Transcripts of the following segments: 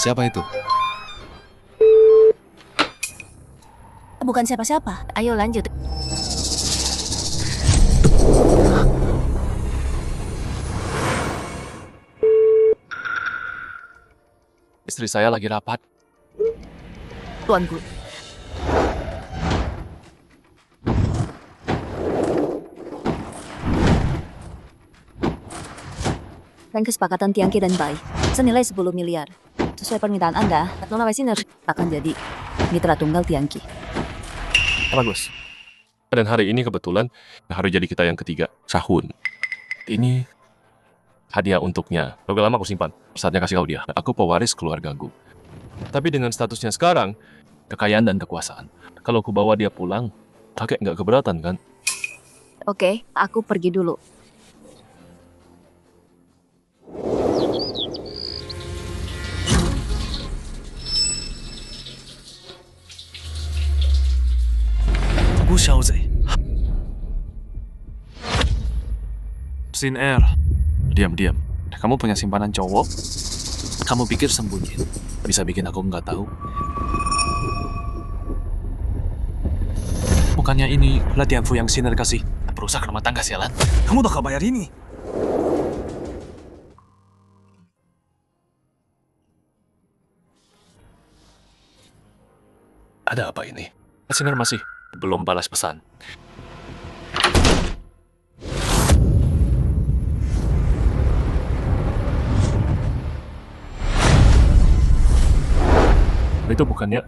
Siapa itu? Bukan siapa-siapa. Ayo lanjut. Istri saya lagi rapat. Tuanku. Dan kesepakatan Tiangki dan Bai senilai 10 miliar. Sesuai permintaan Anda, Nona Waisiner akan jadi mitra tunggal Tiangki. Bagus. Dan hari ini kebetulan hari jadi kita yang ketiga, Sahun. Ini hadiah untuknya. Udah lama aku simpan. Saatnya kasih kau dia. Aku pewaris keluargaku. Tapi dengan statusnya sekarang, kekayaan dan kekuasaan. Kalau aku bawa dia pulang, kakek nggak keberatan kan? Oke, aku pergi dulu. Gu Xiaozhe. Sin Air. Diam-diam. Kamu punya simpanan cowok? Kamu pikir sembunyi bisa bikin aku nggak tahu? Bukannya ini latihan Fu yang Sinner kasih? Perusak rumah tangga sialan. Kamu udah gak bayar ini? Ada apa ini? Sinner masih belum balas pesan. Itu bukannya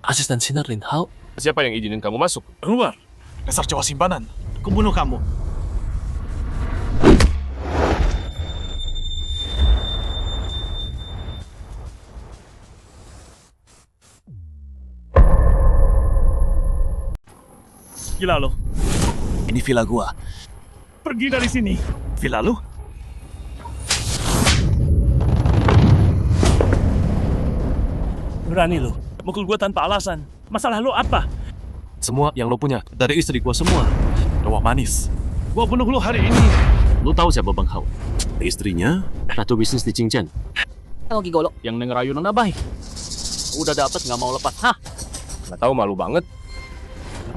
Asisten Sinner Lin Hao? siapa yang izinin kamu masuk? Keluar! Dasar cowok simpanan. Aku bunuh kamu. Gila lo. Ini villa gua. Pergi dari sini. Villa lu? Berani lo. Mukul gua tanpa alasan. Masalah lo apa? Semua yang lo punya dari istri gua semua. Doa manis. Gua bunuh lo hari ini. Lu tahu siapa Bang Hao? Istrinya ratu bisnis di Qingzhen. Kalau gigolo. Yang ngerayu Nona Bai. Udah dapet nggak mau lepas. Hah? Nggak tahu, malu banget.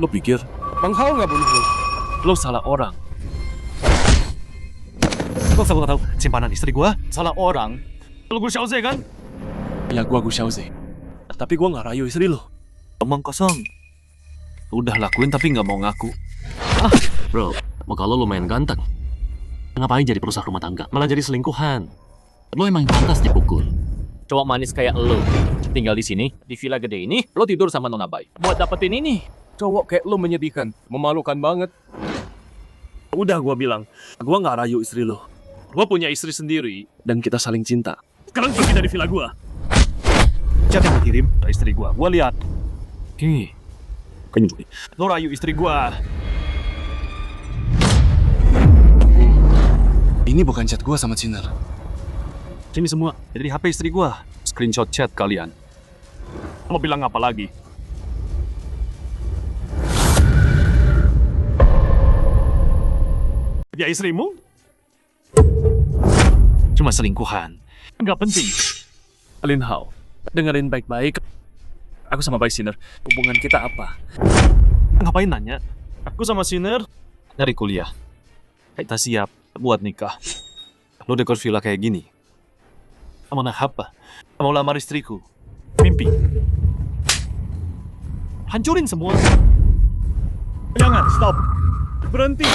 Lo pikir Bang Hao nggak bunuh lu. lo salah orang? Lo tahu simpanan istri gua salah orang. Lo Gu Xiaozhe kan? Ya gua Gu Xiaozhe. Tapi gua nggak rayu istri lo. Omong kosong. Udah lakuin tapi nggak mau ngaku. Bro, muka lo lumayan ganteng. Ngapain jadi perusak rumah tangga? Malah jadi selingkuhan. Lo emang pantas dipukul. Cowok manis kayak lo tinggal di sini, di villa gede ini, lo tidur sama Nona Bai. Buat dapetin ini. Cowok kayak lo menyedihkan, memalukan banget. Udah gua bilang, gua nggak rayu istri lo. Gua punya istri sendiri dan kita saling cinta. Sekarang pergi dari villa gua. Chat yang dikirim ke istri gua lihat. Oke. Lo rayu istri gua. Ini bukan chat gua sama Sinner. Sini semua, jadi HP istri gua. Screenshot chat kalian. Mau bilang apa lagi? Dia istrimu? Cuma selingkuhan. Nggak penting. Lin Hao, dengerin baik-baik. Aku sama Bai Sinner, hubungan kita apa? Ngapain nanya? Aku sama Sinner dari kuliah. Kita siap buat nikah. Lo dekor villa kayak gini. Kamu nak apa? Kamu lamar istriku. Mimpi. Hancurin semua. Jangan, stop. Berhenti.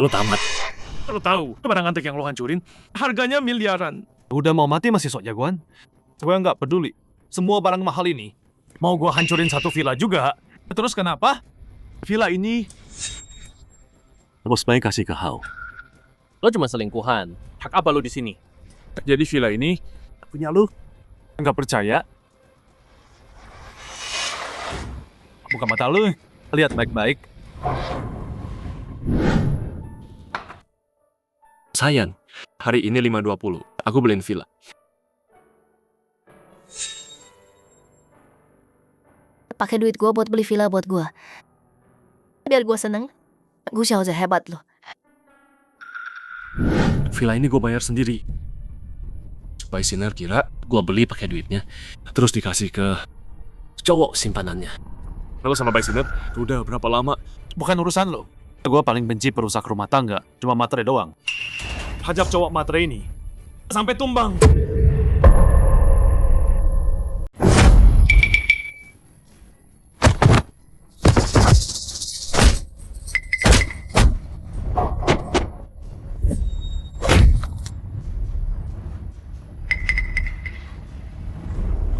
Lo tamat. Lo tahu, barang antik yang lo hancurin, harganya miliaran. Udah mau mati masih sok jagoan? Gue nggak peduli. Semua barang mahal ini, mau gue hancurin satu villa juga. Terus kenapa? Villa ini... Bos Bai kasih ke Hao. Lo cuma selingkuhan. Hak apa lo di sini? Jadi villa ini punya lu. Nggak percaya? Buka mata lu. Lihat baik-baik. Sayang, hari ini 5.20. Aku beliin villa. Pakai duit gua buat beli villa buat gua. Biar gue seneng. Gue Xiaoze hebat loh. Villa ini gue bayar sendiri. Bai Sinar kira gue beli pakai duitnya, terus dikasih ke cowok simpanannya. Lalu sama Bai Sinar, udah berapa lama? Bukan urusan lo. Gue paling benci perusak rumah tangga, cuma materai doang. Hajab cowok materai ini sampai tumbang.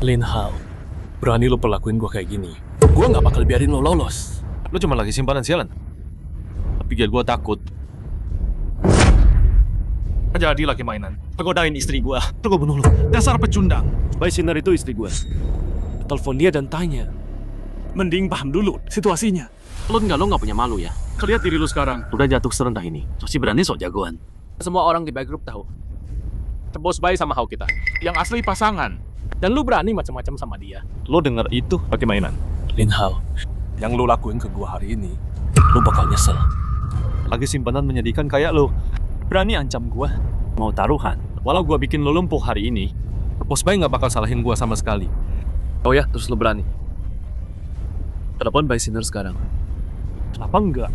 Lin Hao, berani lo perlakuin gue kayak gini. Gue nggak bakal biarin lo lolos. Lo cuma lagi simpanan sialan. Tapi gue takut. Jadi lagi mainan. Godain istri gue. Terus gue bunuh lo. Dasar pecundang. Bai Sinar itu istri gue. Telepon dia dan tanya. Mending paham dulu situasinya. Lo nggak punya malu ya? Lihat diri lu sekarang. Udah jatuh serendah ini. Sosi berani sok jagoan. Semua orang di back group tahu. Bos Bai sama Hao kita. Yang asli pasangan. Dan lu berani macam-macam sama dia. Lo denger itu pakai mainan. Lin Hao, yang lo lakuin ke gue hari ini, lo bakal nyesel. Lagi simpanan menyedihkan kayak lo. Berani ancam gue. Mau taruhan. Walau gue bikin lo lumpuh hari ini, Bos Bai nggak bakal salahin gue sama sekali. Oh ya, terus lo berani? Telepon Bai Sinar sekarang. Kenapa enggak?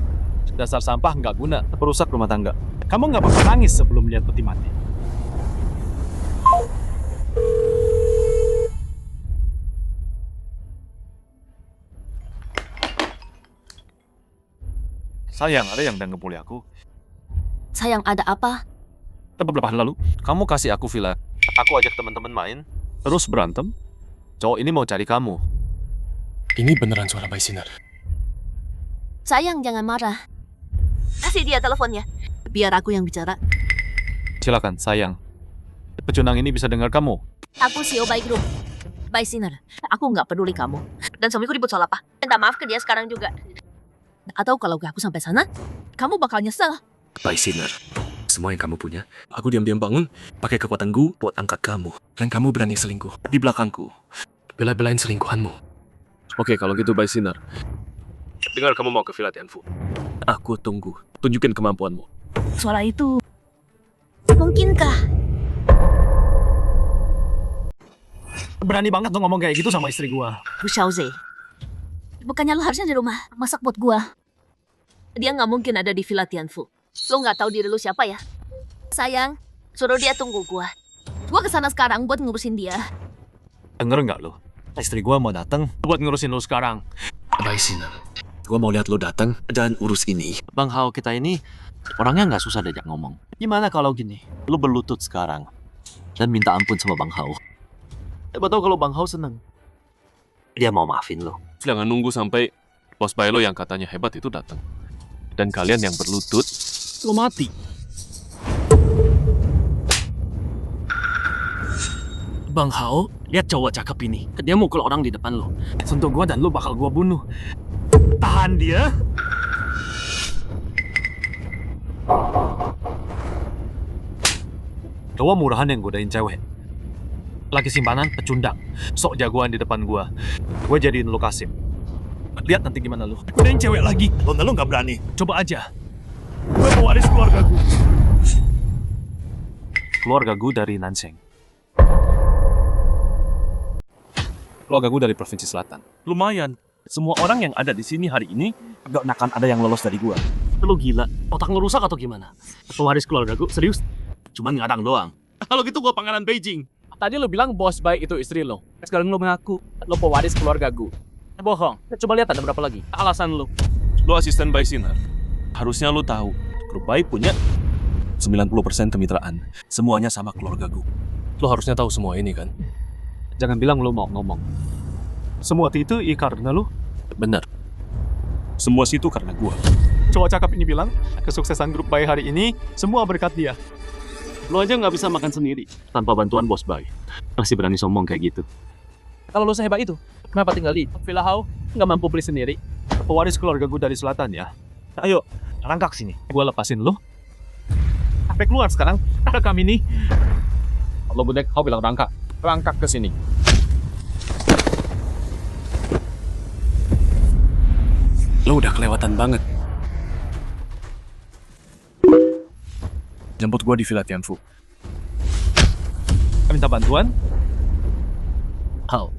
Dasar sampah nggak guna, perusak rumah tangga. Kamu nggak bakal nangis sebelum lihat peti mati. Sayang, ada yang udah ngebully aku. Sayang, ada apa? Beberapa hari lalu, kamu kasih aku villa. Aku ajak teman-teman main, terus berantem. Cowok ini mau cari kamu. Ini beneran suara Bai Sinar. Sayang, jangan marah. Kasih dia teleponnya. Biar aku yang bicara. Silakan, sayang. Pecundang ini bisa dengar kamu. Aku CEO Bai Group. Bai Sinar, aku nggak peduli kamu. Dan suamiku ribut soal apa? Minta maaf ke dia sekarang juga. Atau kalau aku sampai sana, kamu bakal nyesel. Bai Sinar, semua yang kamu punya, aku diam-diam bangun, pakai kekuatan gu buat angkat kamu. Dan kamu berani selingkuh di belakangku. Bela-belain selingkuhanmu. Oke, kalau gitu Bai Sinar. Dengar kamu mau ke Villa Tianfu. Aku tunggu. Tunjukin kemampuanmu. Suara itu... Mungkinkah? Berani banget lo ngomong kayak gitu sama istri gua. Bu Xiaoze, bukannya lo harusnya di rumah masak buat gua? Dia nggak mungkin ada di Villa Tianfu. Lo nggak tahu diri lo siapa ya? Sayang, suruh dia tunggu gua. Gua kesana sekarang buat ngurusin dia. Denger nggak lo? Istri gua mau datang buat ngurusin lo sekarang. Bai Sinar, gua mau lihat lo datang dan urus ini. Bang Hao kita ini orangnya nggak susah diajak ngomong. Gimana kalau gini? Lu berlutut sekarang dan minta ampun sama Bang Hao. Siapa tahu kalau Bang Hao seneng. Dia mau maafin lo. Jangan nunggu sampai bos Bai lo yang katanya hebat itu datang. Dan kalian yang berlutut, Lo mati. Bang Hao, lihat cowok cakep ini. Dia mukul orang di depan lo. Sentuh gua dan lo bakal gua bunuh. Tahan dia. Cowok murahan yang godain cewek. Lagi simpanan pecundang. Sok jagoan di depan gua. Gua jadiin lo Kasim. Lihat nanti gimana lo. Godain cewek lagi. Lo nggak berani. Coba aja. Gue pewaris keluarga gue. Keluarga gue dari Nanseng. Keluarga gue dari Provinsi Selatan. Lumayan. Semua orang yang ada di sini hari ini gak akan ada yang lolos dari gue. Lo gila? Otak lo rusak atau gimana? Pewaris keluarga gue? Serius? Cuman ngadang doang. Kalau gitu gue pangeran Beijing. Tadi lo bilang bos Bai itu istri lo. Sekarang lo mengaku lo pewaris keluarga gue. Bohong. Coba lihat ada berapa lagi. Alasan lo. Lo asisten Bai Sinar. Harusnya lo tahu, grup Bai punya 90% kemitraan. Semuanya sama keluarga gue. lo harusnya tahu semua ini kan? Jangan bilang lo mau ngomong. Semua itu karena lo. Benar. Semua situ karena gua. Cowok cakep ini bilang, kesuksesan grup Bai hari ini semua berkat dia. Lo aja nggak bisa makan sendiri tanpa bantuan bos Bai. Masih berani sombong kayak gitu. Kalau lo sehebat itu, kenapa tinggal di Villa Hao? Nggak mampu beli sendiri. Pewaris keluarga gue dari selatan ya. Ayo, rangkak sini. Gua lepasin lo. Sampai keluar sekarang. Ada kami nih. Lo budek, kau bilang rangkak. Rangkak ke sini. Lo udah kelewatan banget. Jemput gua di Villa Tianfu. Minta bantuan? Hao,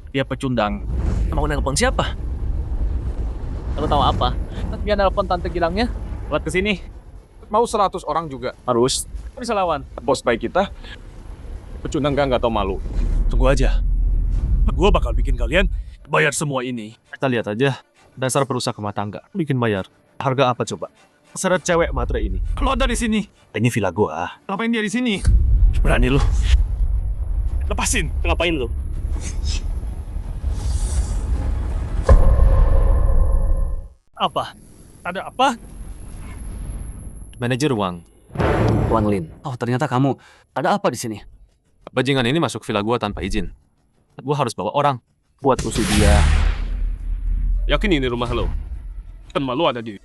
Dia pecundang. Mau nelpon siapa? lo tahu apa? Dia nelpon tante Gilangnya buat kesini. Mau 100 orang juga. Harus. Bisa lawan. Bos baik kita, pecundang nggak tahu malu. Tunggu aja. Gua bakal bikin kalian bayar semua ini. Kita lihat aja. Dasar perusahaan rumah tangga. Bikin bayar. Harga apa coba? Seret cewek matre ini. Lo ada di sini. Ini villa gua. Ngapain dia di sini? Berani lu. Lepasin. Ngapain lu? Apa? Ada apa? Manajer uang. Tuan Lin. Oh, ternyata kamu. Ada apa di sini? Bajingan ini masuk villa gua tanpa izin. Gua harus bawa orang buat usir dia. Yakin ini rumah lo? Kan malu ada di...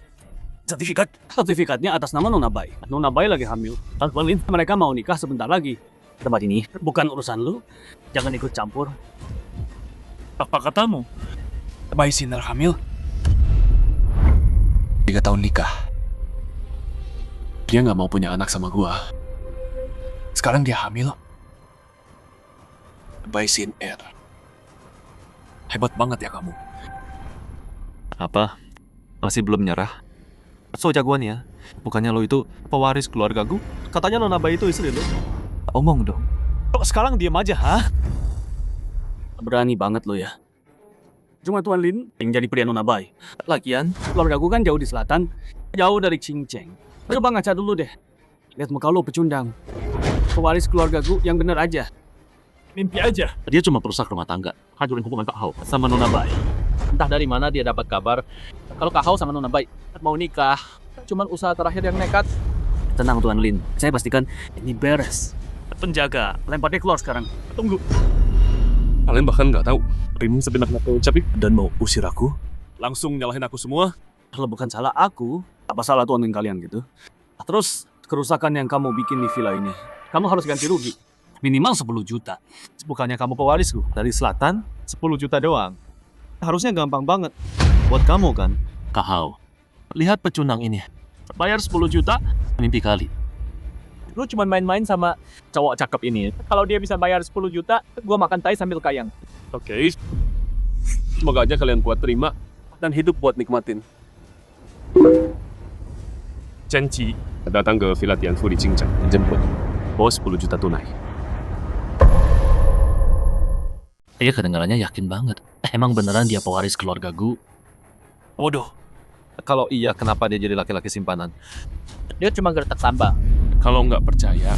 Sertifikat? Sertifikatnya atas nama Nona Bai. Nona Bai lagi hamil. Tuan Lin, mereka mau nikah sebentar lagi. Tempat ini Bukan urusan lu. Jangan ikut campur. Apa katamu? Bai Sinar hamil? 3 tahun nikah. Dia nggak mau punya anak sama gua. Sekarang dia hamil. By Sin Air. Hebat banget ya kamu. Apa? Masih belum nyerah? So jagoan ya. Bukannya lo itu pewaris keluarga gue? Katanya Nona Bai itu istri lu. Omong dong. Kok sekarang diam aja, ha? berani banget lo ya. Cuma Tuan Lin yang jadi pria Nona Bai. Lagian, Keluarga gue kan jauh di selatan. Jauh dari Cinceng. Coba ngaca dulu deh. Lihat muka lo pecundang. Pewaris keluarga gue yang bener aja. Mimpi aja. Dia cuma perusak rumah tangga. Hancurin hubungan Kak Hao sama Nona Bai. Entah dari mana dia dapat kabar kalau Kak Hao sama Nona Bai mau nikah. Cuman usaha terakhir yang nekat. Tenang Tuan Lin, saya pastikan ini beres. Penjaga, lempar dia keluar sekarang. Tunggu. Kalian bahkan nggak tahu. Rim sebenak aku capik. Dan mau usir aku? Langsung nyalahin aku semua? Kalau bukan salah aku, apa salah Tuan Lin kalian gitu? Terus, kerusakan yang kamu bikin di villa ini, kamu harus ganti rugi. Minimal 10 juta. Bukannya kamu pewarisku. Dari selatan, 10 juta doang. Harusnya gampang banget. Buat kamu kan? Kak Hao, lihat pecundang ini. Bayar 10 juta, mimpi kali. Lu cuma main-main sama cowok cakep ini. Kalau dia bisa bayar 10 juta, gua makan tai sambil kayang. Oke. Semoga aja kalian kuat terima dan hidup buat nikmatin. Janji datang ke Villa Tianfu di Cincang, jemput bos 10 juta tunai. Iya kedengarannya yakin banget. Emang beneran dia pewaris keluarga gu? Bodoh. Kalau iya, kenapa dia jadi laki-laki simpanan? Dia cuma gertak tambah. Kalau nggak percaya,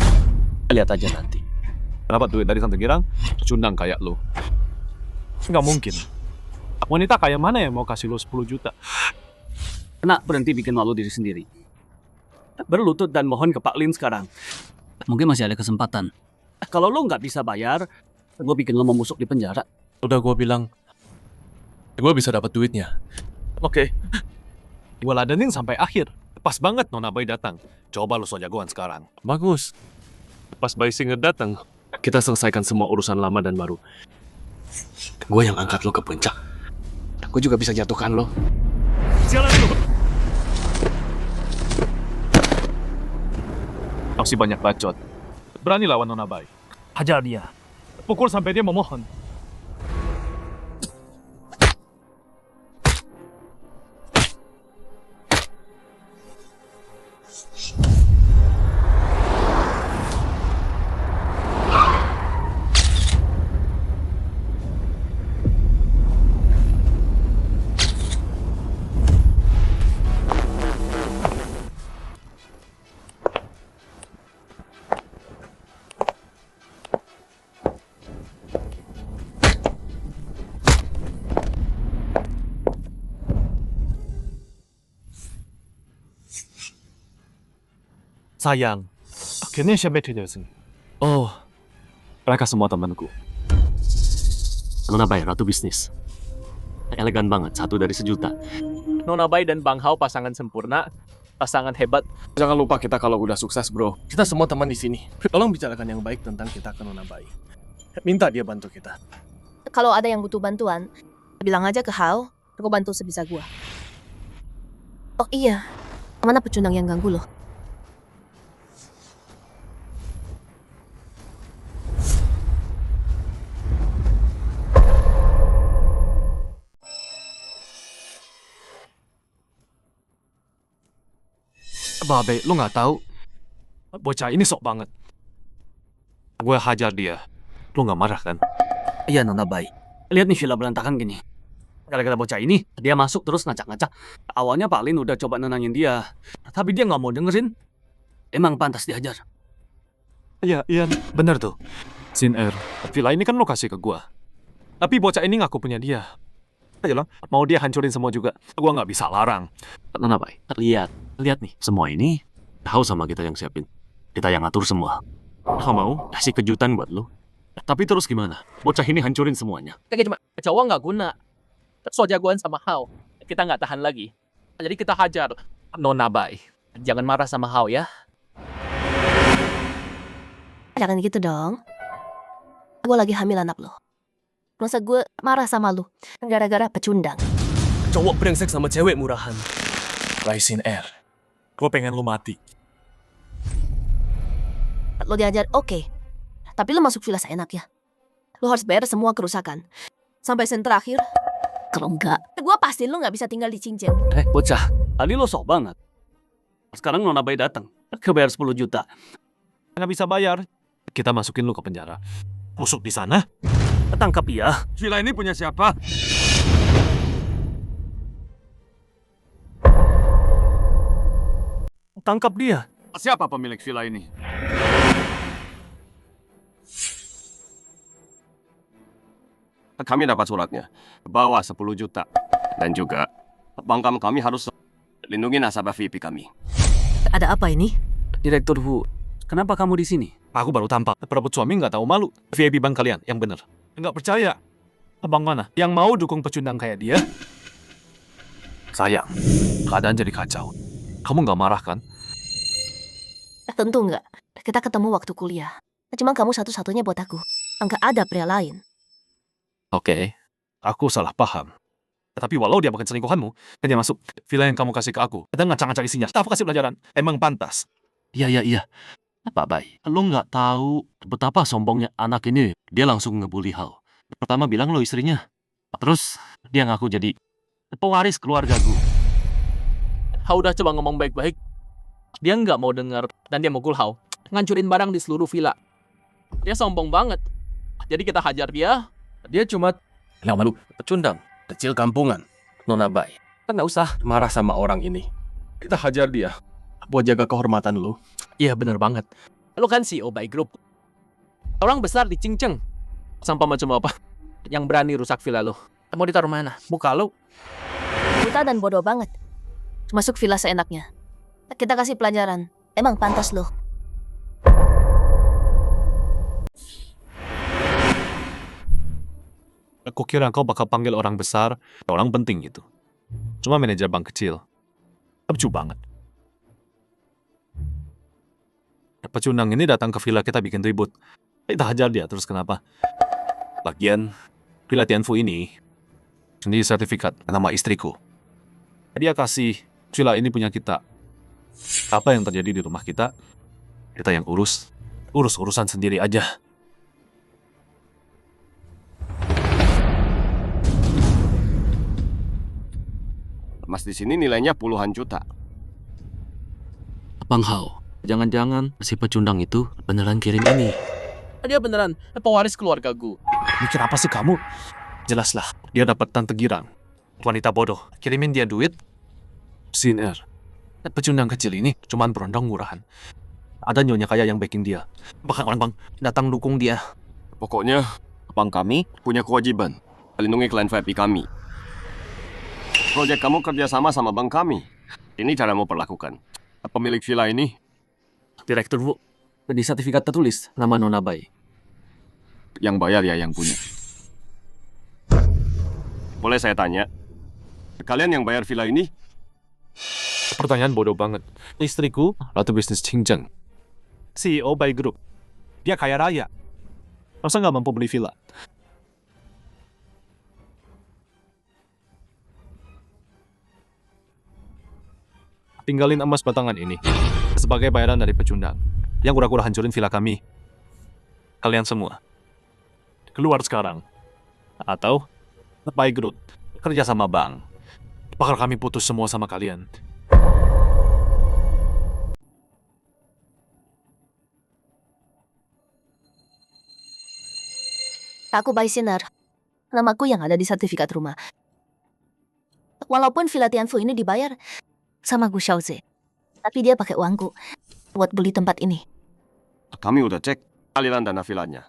Lihat aja nanti. Dapat duit dari Tante Girang, pecundang kayak lu. Nggak mungkin. Wanita kayak mana yang mau kasih lu 10 juta? Kena berhenti bikin malu diri sendiri. Berlutut dan mohon ke Pak Lin sekarang. Mungkin masih ada kesempatan. Kalau lu nggak bisa bayar, gue bikin lu membusuk di penjara. udah gue bilang, gue bisa dapat duitnya. Oke. Gue ladenin sampai akhir. Pas banget Nona Bai datang. Coba lu so jagoan sekarang. bagus. Pas Bai Singer datang, kita selesaikan semua urusan lama dan baru. Gue yang angkat lo ke puncak. Gue juga bisa jatuhkan lo. Jalan dulu. Masih banyak bacot. Berani lawan Nona Bai. Hajar dia. Pukul sampai dia memohon. Sayang, akhirnya siapa yang datang? Oh, mereka semua temanku. Nona Bai, ratu bisnis. Elegan banget, 1 dari 1 juta. Nona Bai dan Bang Hao pasangan sempurna, pasangan hebat. Jangan lupa kita kalau udah sukses, bro. Kita semua teman di sini. Tolong bicarakan yang baik tentang kita ke Nona Bai. Minta dia bantu kita. Kalau ada yang butuh bantuan, bilang aja ke Hao, aku bantu sebisa gua. Oh iya, mana pecundang yang ganggu lo? Babe, lu nggak tahu? Bocah ini sok banget. Gue hajar dia. Lu nggak marah kan? Iya, Nona Bay. Lihat nih villa berantakan gini. Gara-gara bocah ini, dia masuk terus ngacak-ngacak. Awalnya Pak Lin udah coba nenangin dia. Tapi dia nggak mau dengerin. Emang pantas dihajar. Iya, Ian. Bener tuh. Sinner, villa ini kan lo kasih ke gue. Tapi bocah ini ngaku punya dia. Ayolah, mau dia hancurin semua juga. Gue nggak bisa larang. Nona Bay, lihat nih. Semua ini tahu sama kita yang siapin. Kita yang ngatur semua. Kau mau kasih kejutan buat lo. Tapi terus gimana? Bocah ini hancurin semuanya. Kayak cuma cowok nggak guna. So jagoan sama Hao. Kita nggak tahan lagi. Jadi kita hajar. Nona Bay, jangan marah sama Hao ya. Jangan gitu dong. Gue lagi hamil anak lo. Masa gue marah sama lo gara-gara pecundang? Cowok brengsek sama cewek murahan. Raisin Air. Gue pengen lo mati. Lo diajar, oke. Tapi lo masuk villa seenaknya. Lo harus bayar semua kerusakan. Sampai sen terakhir. Kalau enggak, gue pasti lo nggak bisa tinggal di Cincin. Bocah, tadi lo sok banget. Sekarang Nona Bay datang. Kebayar 10 juta. Nggak bisa bayar. Kita masukin lo ke penjara. Busuk di sana. Tangkap ya. Villa ini punya siapa? Tangkap dia. Siapa pemilik villa ini? Kami dapat suratnya. Bawa 10 juta. Dan juga, bank kami harus lindungi nasabah VIP kami. Ada apa ini? Direktur Wu, kenapa kamu di sini? Aku baru tampak. Perebut suami nggak tahu malu. VIP bank kalian, yang bener. Nggak percaya. Abang mana? Yang mau dukung pecundang kayak dia? Sayang, keadaan jadi kacau. Kamu nggak marah kan? Tentu enggak. Kita ketemu waktu kuliah. Cuma kamu satu-satunya buat aku. Enggak ada pria lain. Oke, aku salah paham. Tapi walau dia bukan selingkuhanmu, dan dia masuk villa yang kamu kasih ke aku. Ada ngacak-ngacak isinya. Aku kasih pelajaran. Emang pantas. Iya. Pak Bay, lo nggak tahu betapa sombongnya anak ini. Dia langsung ngebully Hao. Pertama bilang lo istrinya. Terus dia ngaku jadi pewaris keluarga gue. Hao udah coba ngomong baik-baik. Dia nggak mau dengar dan dia mukul Hao. Ngancurin barang di seluruh villa. Dia sombong banget. Jadi kita hajar dia. Dia cuma yang malu pecundang. Kecil kampungan. Nona Bay. Kita nggak usah marah sama orang ini. Kita hajar dia. Buat jaga kehormatan lu. Iya bener banget. Lo kan CEO Bay Group. Orang besar di Cincin. Sampah macam apa? Yang berani rusak villa lo. Mau ditaruh mana? Muka lo. Buta dan bodoh banget. Masuk villa seenaknya. Kita kasih pelajaran. Emang pantas lo. Aku kira kau bakal panggil orang besar, orang penting gitu. Cuma manajer bank kecil. Lucu banget. Pecundang ini datang ke villa kita bikin ribut. Kita hajar dia, terus kenapa? Lagian, villa Tianfu ini sendiri sertifikat nama istriku. Dia kasih villa ini punya kita. Apa yang terjadi di rumah kita yang urus urusan sendiri aja. Mas di sini nilainya puluhan juta. Bang Hao, jangan-jangan si pecundang itu beneran kirim ini. Dia beneran pewaris keluarga gue. Mikir apa sih kamu? Jelaslah, dia dapat tante girang. Wanita bodoh, kirimin dia duit. Sinner. Pecundang kecil ini cuman berondong murahan. Ada nyonya kaya yang backing dia. Bahkan orang bank datang dukung dia. Pokoknya, bank kami punya kewajiban melindungi klien VIP kami. Proyek kamu kerjasama sama bank kami. Ini cara mau perlakukan. Pemilik villa ini, Direktur Wu, di sertifikat tertulis nama Nona Bay. yang bayar ya yang punya. Boleh saya tanya, kalian yang bayar villa ini? Pertanyaan bodoh banget. Istriku, Ratu Bisnis Qingzheng. CEO Bay Group. Dia kaya raya. Masa nggak mampu beli villa? tinggalin emas batangan ini sebagai bayaran dari pecundang yang kura-kura hancurin villa kami. Kalian semua keluar sekarang, atau by Groot kerja sama Bang. Bakal kami putus semua sama kalian. Aku Bai Sinar. Namaku yang ada di sertifikat rumah. Walaupun Villa Tianfu ini dibayar sama Gu Xiaoze, tapi dia pakai uangku buat beli tempat ini. Kami udah cek aliran dana villanya.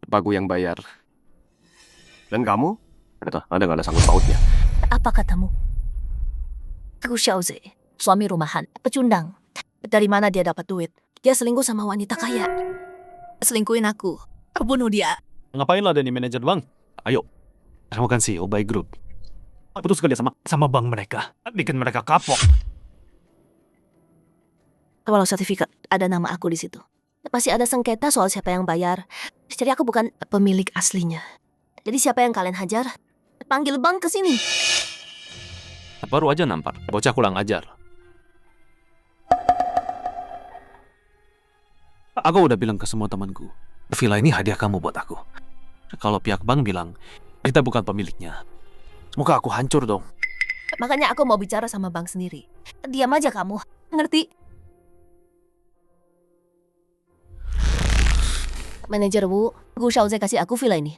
Bagu yang bayar. Dan kamu? Ada nggak ada sangkut pautnya? Apa katamu? Gu Xiaoze, suami rumahan, pecundang. Dari mana dia dapat duit? Dia selingkuh sama wanita kaya. Selingkuhin aku. Bunuh dia. Ngapain lo ada nih manajer Bang? Ayo, kamu kan CEO by Group. Putus kerja sama bank mereka. Bikin mereka kapok. Walau sertifikat ada nama aku di situ, pasti ada sengketa soal siapa yang bayar. Jadi aku bukan pemilik aslinya. Jadi siapa yang kalian hajar? Panggil bank ke sini. Baru aja nampar, bocah kurang ajar. Aku udah bilang ke semua temanku, villa ini hadiah kamu buat aku. Kalau pihak bank bilang, kita bukan pemiliknya, semoga aku hancur dong. Makanya aku mau bicara sama bank sendiri. Diam aja kamu, ngerti? Manajer Wu, Gu Xiaoze kasih aku villa ini.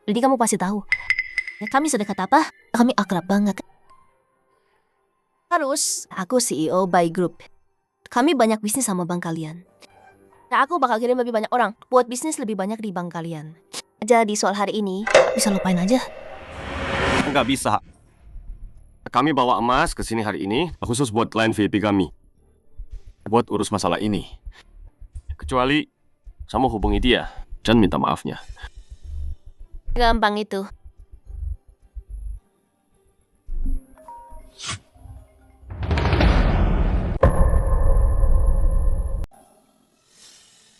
Jadi kamu pasti tahu. Ya, kami sedekat apa? Kami akrab banget. Terus, aku CEO by Group. Kami banyak bisnis sama bank kalian. Nah, aku bakal kirim lebih banyak orang buat bisnis lebih banyak di bank kalian. Jadi soal hari ini, bisa lupain aja. Nggak bisa. Kami bawa emas ke sini hari ini khusus buat klien VIP kami. Buat urus masalah ini. Kecuali kamu hubungi dia dan minta maafnya. Gampang itu.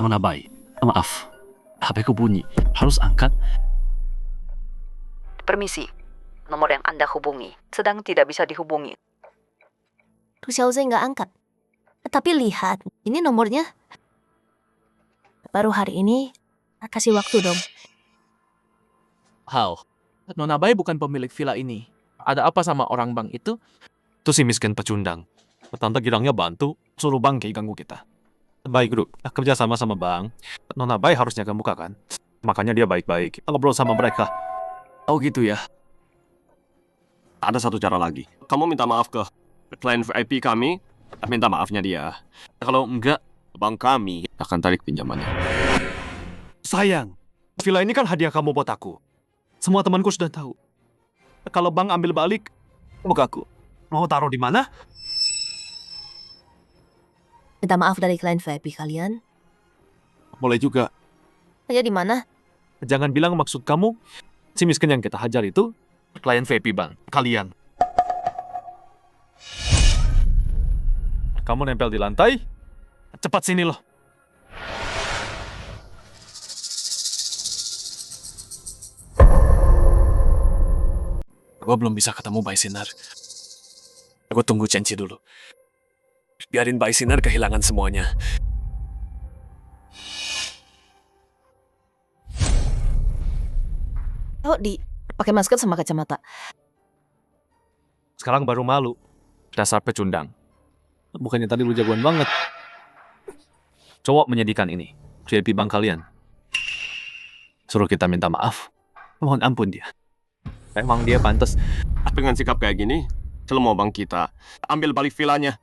Nona Bai, maaf. HP ku bunyi. Harus angkat. Permisi, nomor yang Anda hubungi sedang tidak bisa dihubungi. Gu Xiaoze nggak angkat. Tapi lihat, ini nomornya. Baru hari ini, kasih waktu dong. Hao, Nona Bai bukan pemilik villa ini. Ada apa sama orang bank itu? Itu si miskin pecundang. Tante girangnya bantu, suruh bank kayak ganggu kita. Baik Group, kerja sama bank. Nona Bai harus jaga muka kan? Makanya dia baik-baik. Ngobrol sama mereka. Oh gitu ya. Ada satu cara lagi. Kamu minta maaf ke klien VIP kami, minta maafnya dia. Kalau enggak, bank kami akan tarik pinjamannya. Sayang, villa ini kan hadiah kamu buat aku. Semua temanku sudah tahu. Kalau bank ambil balik, buka aku. Mau taruh di mana? Minta maaf dari klien VIP kalian. Boleh juga. Aja di mana? Jangan bilang maksud kamu, si miskin yang kita hajar itu, klien VIP bank. Kalian. Kamu nempel di lantai, cepat sini loh. Gue belum bisa ketemu Bai Sinar. Gue tunggu Cenci dulu. Biarin Bai Sinar kehilangan semuanya. Oh, pakai masker sama kacamata. Sekarang baru malu. Dasar pecundang. Bukannya tadi lu jagoan banget. Cowok menyedihkan ini. VIP bank kalian. Suruh kita minta maaf. Mohon ampun dia. Emang dia pantas. Dengan sikap kayak gini, semua bank kita ambil balik villanya.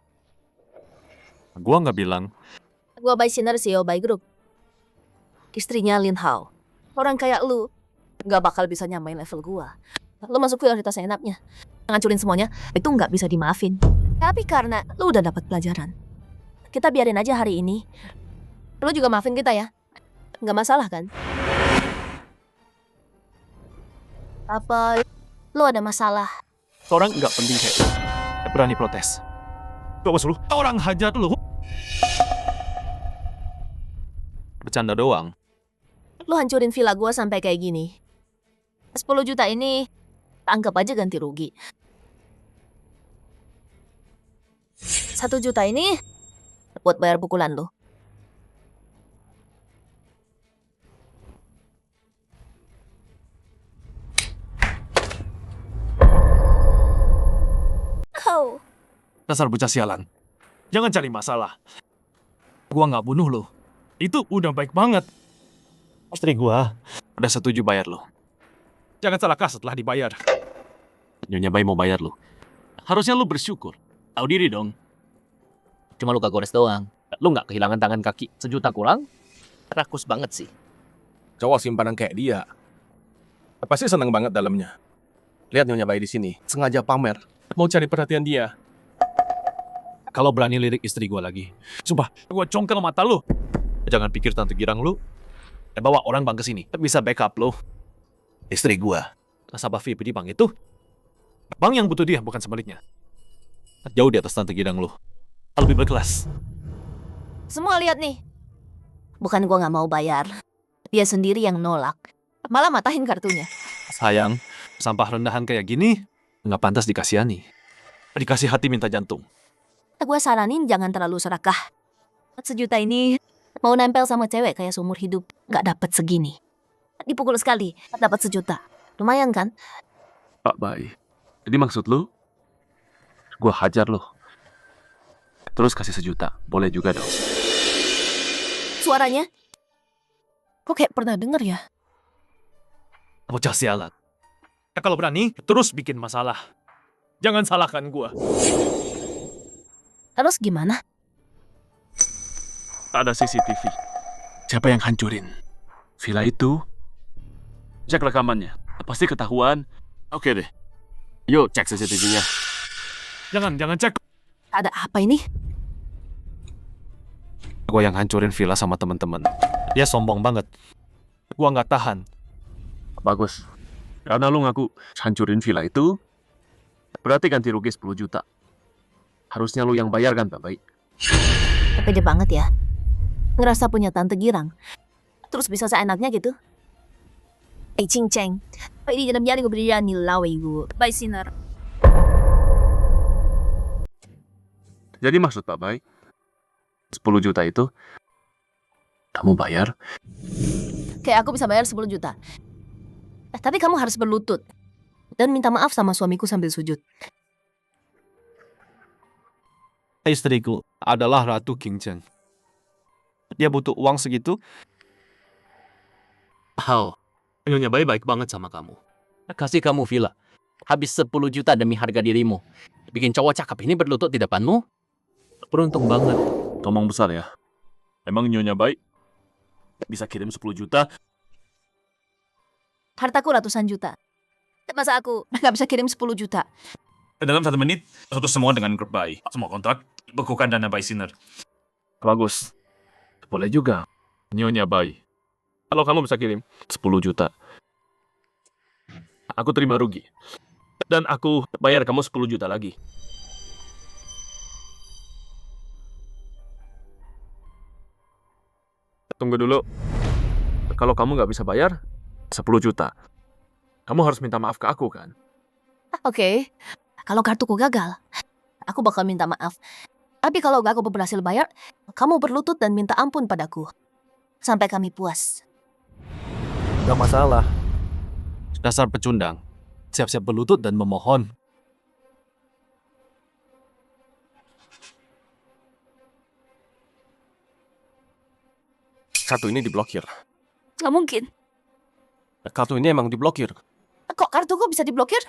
Gua nggak bilang. Gua Bai Sinar, CEO by Group. Istrinya Lin Hao. Orang kayak lu nggak bakal bisa nyamain level gua. Lu masuk prioritas enaknya. Ngancurin semuanya, itu nggak bisa dimaafin. Tapi karena lu udah dapat pelajaran, kita biarin aja hari ini. Lu juga maafin kita ya. Nggak masalah kan? Apa lu ada masalah? Orang nggak penting kayak lu. Berani protes. Gua suruh orang hajar lu. Bercanda doang. Lu hancurin villa gua sampai kayak gini. 10 juta ini anggap aja ganti rugi. 1 juta ini buat bayar pukulan lo. Kau. Dasar bocah sialan. Jangan cari masalah. Gua nggak bunuh lo. Itu udah baik banget. Istri gua. Udah setuju bayar lo. Jangan salahkah setelah dibayar. Nyonya Bayi mau bayar lu. Harusnya lu bersyukur. Tahu diri dong. Cuma luka gores doang. Lu nggak kehilangan tangan kaki 1 juta kurang? Rakus banget sih. Cowok simpanan kayak dia. Pasti senang banget dalamnya. Lihat Nyonya Bayi di sini, sengaja pamer. Mau cari perhatian dia. Kalau berani lirik istri gua lagi. Sumpah, gua congkel mata lu. Jangan pikir Tante Girang lu. Bawa orang bang ke sini. Bisa backup lu. Istri gua. Nasabah VIP di bank itu. Bank yang butuh dia, bukan sebaliknya. Jauh di atas Tante Girang lu. Lebih berkelas. Semua lihat nih. Bukan gua nggak mau bayar. Dia sendiri yang nolak. Malah matahin kartunya. Sayang, sampah rendahan kayak gini nggak pantas dikasihani. Dikasih hati minta jantung. Gua saranin jangan terlalu serakah. 1 juta ini mau nempel sama cewek kayak seumur hidup nggak dapat segini. Dipukul sekali dapat 1 juta. Lumayan kan? Pak Bayi, jadi maksud lu, gua hajar lu. Terus kasih 1 juta, boleh juga dong. Suaranya? Kok kayak pernah denger ya? Bocah sialan. Ya, kalau berani, terus bikin masalah. Jangan salahkan gua. Terus gimana? Ada CCTV. Siapa yang hancurin? Villa itu? Cek rekamannya. Pasti ketahuan. Oke deh. Yuk cek CCTV-nya. Jangan cek. Ada apa ini? Gua yang hancurin villa sama teman-teman. Dia sombong banget. Gua nggak tahan. Bagus. Karena lu ngaku hancurin villa itu, berarti ganti rugi 10 juta. Harusnya lu yang bayar kan, Pak Bayi? Pede banget ya. Ngerasa punya Tante Girang. Terus bisa seenaknya gitu? Cing Cheng, Pak di dalam jari gue berani lawai gue. Bye, Sinner. Jadi maksud Pak Bayi, 10 juta itu, kamu bayar? Kayak aku bisa bayar 10 juta. Tapi kamu harus berlutut. Dan minta maaf sama suamiku sambil sujud. Istriku adalah Ratu King Cheng. Dia butuh uang segitu. Hao, Nyonya Bayi baik banget sama kamu. Kasih kamu villa. Habis 10 juta demi harga dirimu. Bikin cowok cakep ini berlutut di depanmu. Beruntung banget. Ngomong besar ya. Emang Nyonya Bayi bisa kirim 10 juta? Hartaku ratusan juta. Masa aku nggak bisa kirim 10 juta? Dalam 1 menit, putus semua dengan grup Bayi. Semua kontrak, bekukan dana Bayi Sinner. Bagus. Boleh juga. Nyonya Bayi. Kalau kamu bisa kirim 10 juta, aku terima rugi. Dan aku bayar kamu 10 juta lagi. Tunggu dulu. Kalau kamu nggak bisa bayar 10 juta, kamu harus minta maaf ke aku kan? Oke. Kalau kartuku gagal, aku bakal minta maaf. Tapi kalau gak aku berhasil bayar, kamu berlutut dan minta ampun padaku. Sampai kami puas. Gak masalah. Dasar pecundang. Siap-siap berlutut dan memohon. Kartu ini diblokir. Gak mungkin. Kartu ini emang diblokir. Kok kartuku bisa diblokir?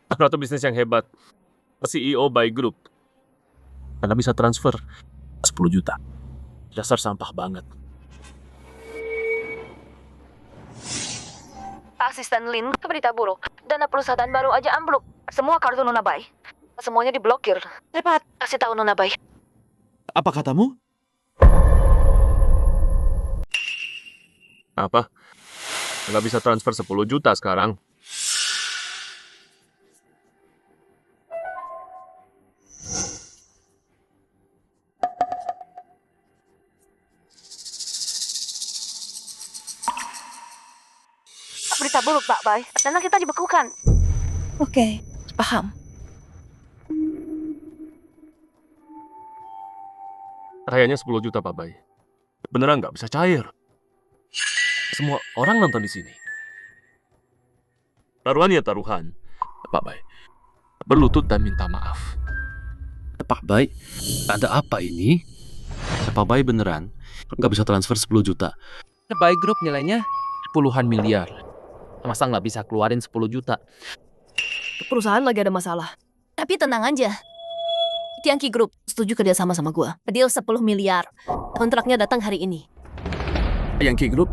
Ratu bisnis yang hebat. CEO Bayi Group. Karena bisa transfer 10 juta. Dasar sampah banget. Asisten Lin, berita buruk. Dana perusahaan baru aja ambruk. Semua kartu Nona Bayi. Semuanya diblokir. Cepat, kasih tahu Nona Bayi. Apa katamu? Apa? Nggak bisa transfer 10 juta sekarang. Berita buruk, Pak Bayi. Dana kita dibekukan. Oke, paham. Rayanya 10 juta, Pak Bay. Beneran nggak bisa cair. Semua orang nonton di sini. Taruhan ya taruhan, Pak Bay. Berlutut dan minta maaf. Pak Bay, ada apa ini? Pak Bay beneran nggak bisa transfer 10 juta. Bay Group nilainya puluhan miliar. Masa nggak bisa keluarin 10 juta? Perusahaan lagi ada masalah. Tapi tenang aja. Tiangki Group setuju kerja sama gua. Deal 10 miliar. Kontraknya datang hari ini. Yankee Group,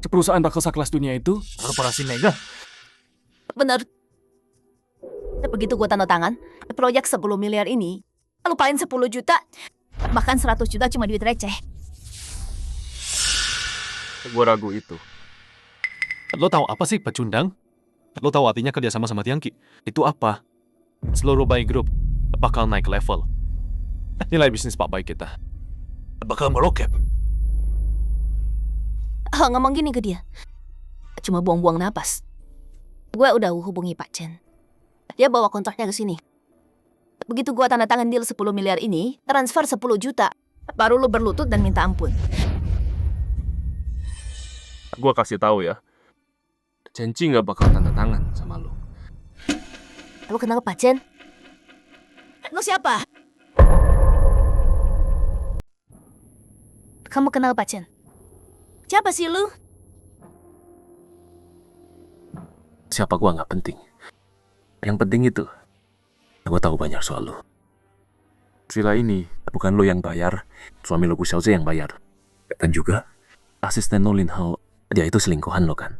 perusahaan raksasa kelas dunia itu, Korporasi mega. Bener. Begitu gua tanda tangan, proyek 10 miliar ini, lupain 10 juta, bahkan 100 juta cuma duit receh. Gue ragu itu. lo tahu apa sih pecundang? Lo tahu artinya kerjasama sama Tiangki? Itu apa? Seluruh Bay Group bakal naik level. Nilai bisnis Pak Bay kita Bakal meroket. Ngomong gini ke dia, cuma buang-buang napas. Gue udah hubungi Pak Chen. Dia bawa kontraknya ke sini. Begitu gue tanda tangan deal 10 miliar ini, transfer 10 juta. Baru lu berlutut dan minta ampun. Gue kasih tahu ya. Cenci nggak bakal tanda tangan sama lo. Lu kenal Pak Chen? Lu siapa? Kamu kenal Pak Chen? Siapa sih lu? Siapa gue nggak penting. Yang penting itu, gue tahu banyak soal lo. Villa ini bukan lo yang bayar, suami lo Gu Xiaoze yang bayar. Dan juga, asisten lo Lin Hao, dia itu selingkuhan lo kan?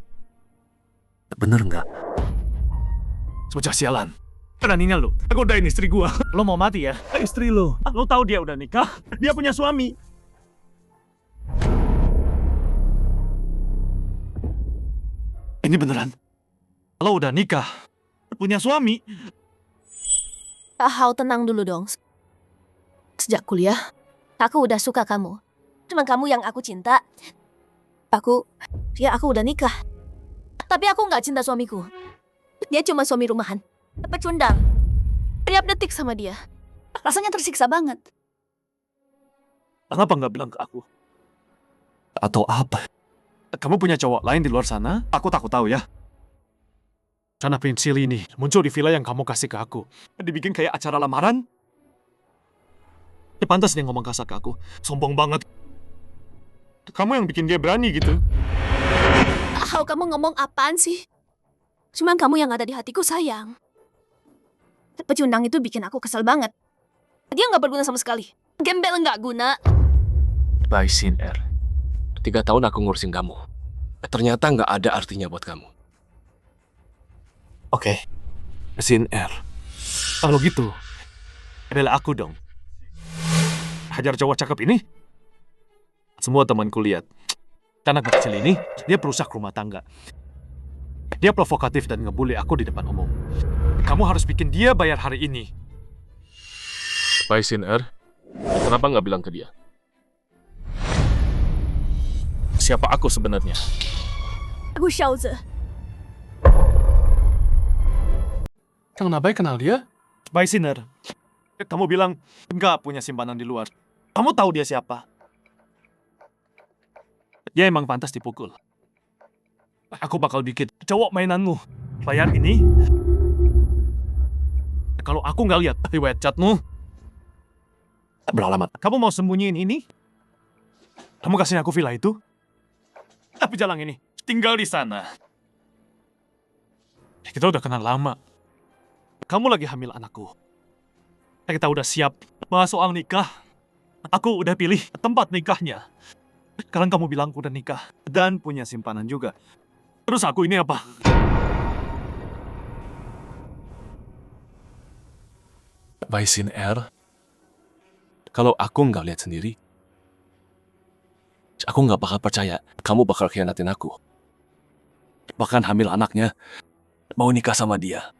Bener nggak? Bocah sialan. Beraninya lo, godain istri gua. Lo mau mati ya? Istri lo. Lo tahu dia udah nikah? Dia punya suami. Ini beneran. Lo udah nikah. Punya suami. Hao, tenang dulu dong. Sejak kuliah, aku udah suka kamu. Cuma kamu yang aku cinta. Aku udah nikah. Tapi aku nggak cinta suamiku. Dia cuma suami rumahan. Pecundang. Tiap detik sama dia. Rasanya tersiksa banget. Kenapa nggak bilang ke aku? Atau apa? Kamu punya cowok lain di luar sana? Aku takut tahu ya. Rencana pensil ini muncul di villa yang kamu kasih ke aku. Dibikin kayak acara lamaran. Ya pantas dia ngomong kasar ke aku. Sombong banget. Kamu yang bikin dia berani gitu. Hao, kamu ngomong apaan sih? Cuman kamu yang ada di hatiku, sayang. Pecundang itu bikin aku kesel banget. Dia nggak berguna sama sekali. Gembel nggak guna. By Sin Air. 3 tahun aku ngurusin kamu. Ternyata nggak ada artinya buat kamu. Oke. Sin R. Kalau gitu, bela aku dong. Hajar cowok cakep ini. Semua temanku lihat. Anak kecil ini, dia perusak rumah tangga. Dia provokatif dan ngebully aku di depan umum. Kamu harus bikin dia bayar hari ini. By Sin Air, kenapa nggak bilang ke dia? Siapa aku sebenarnya? Gu Xiaoze. Kang Nabai kenal dia? By Sinner, kamu bilang nggak punya simpanan di luar. Kamu tahu dia siapa? Dia emang pantas dipukul. Aku bakal bikin cowok mainanmu. Bayar ini. Kalau aku nggak lihat riwayat chatmu, beralamat. Kamu mau sembunyiin ini? Kamu kasih aku villa itu? Tapi jalan ini, tinggal di sana. Kita udah kenal lama. Kamu lagi hamil anakku. Kita udah siap bahas soal nikah. Aku udah pilih tempat nikahnya. Sekarang kamu bilang aku udah nikah dan punya simpanan juga. Terus aku ini apa? By Sin Air, kalau aku nggak lihat sendiri, aku nggak bakal percaya kamu bakal khianatin aku. Bahkan hamil anaknya, mau nikah sama dia.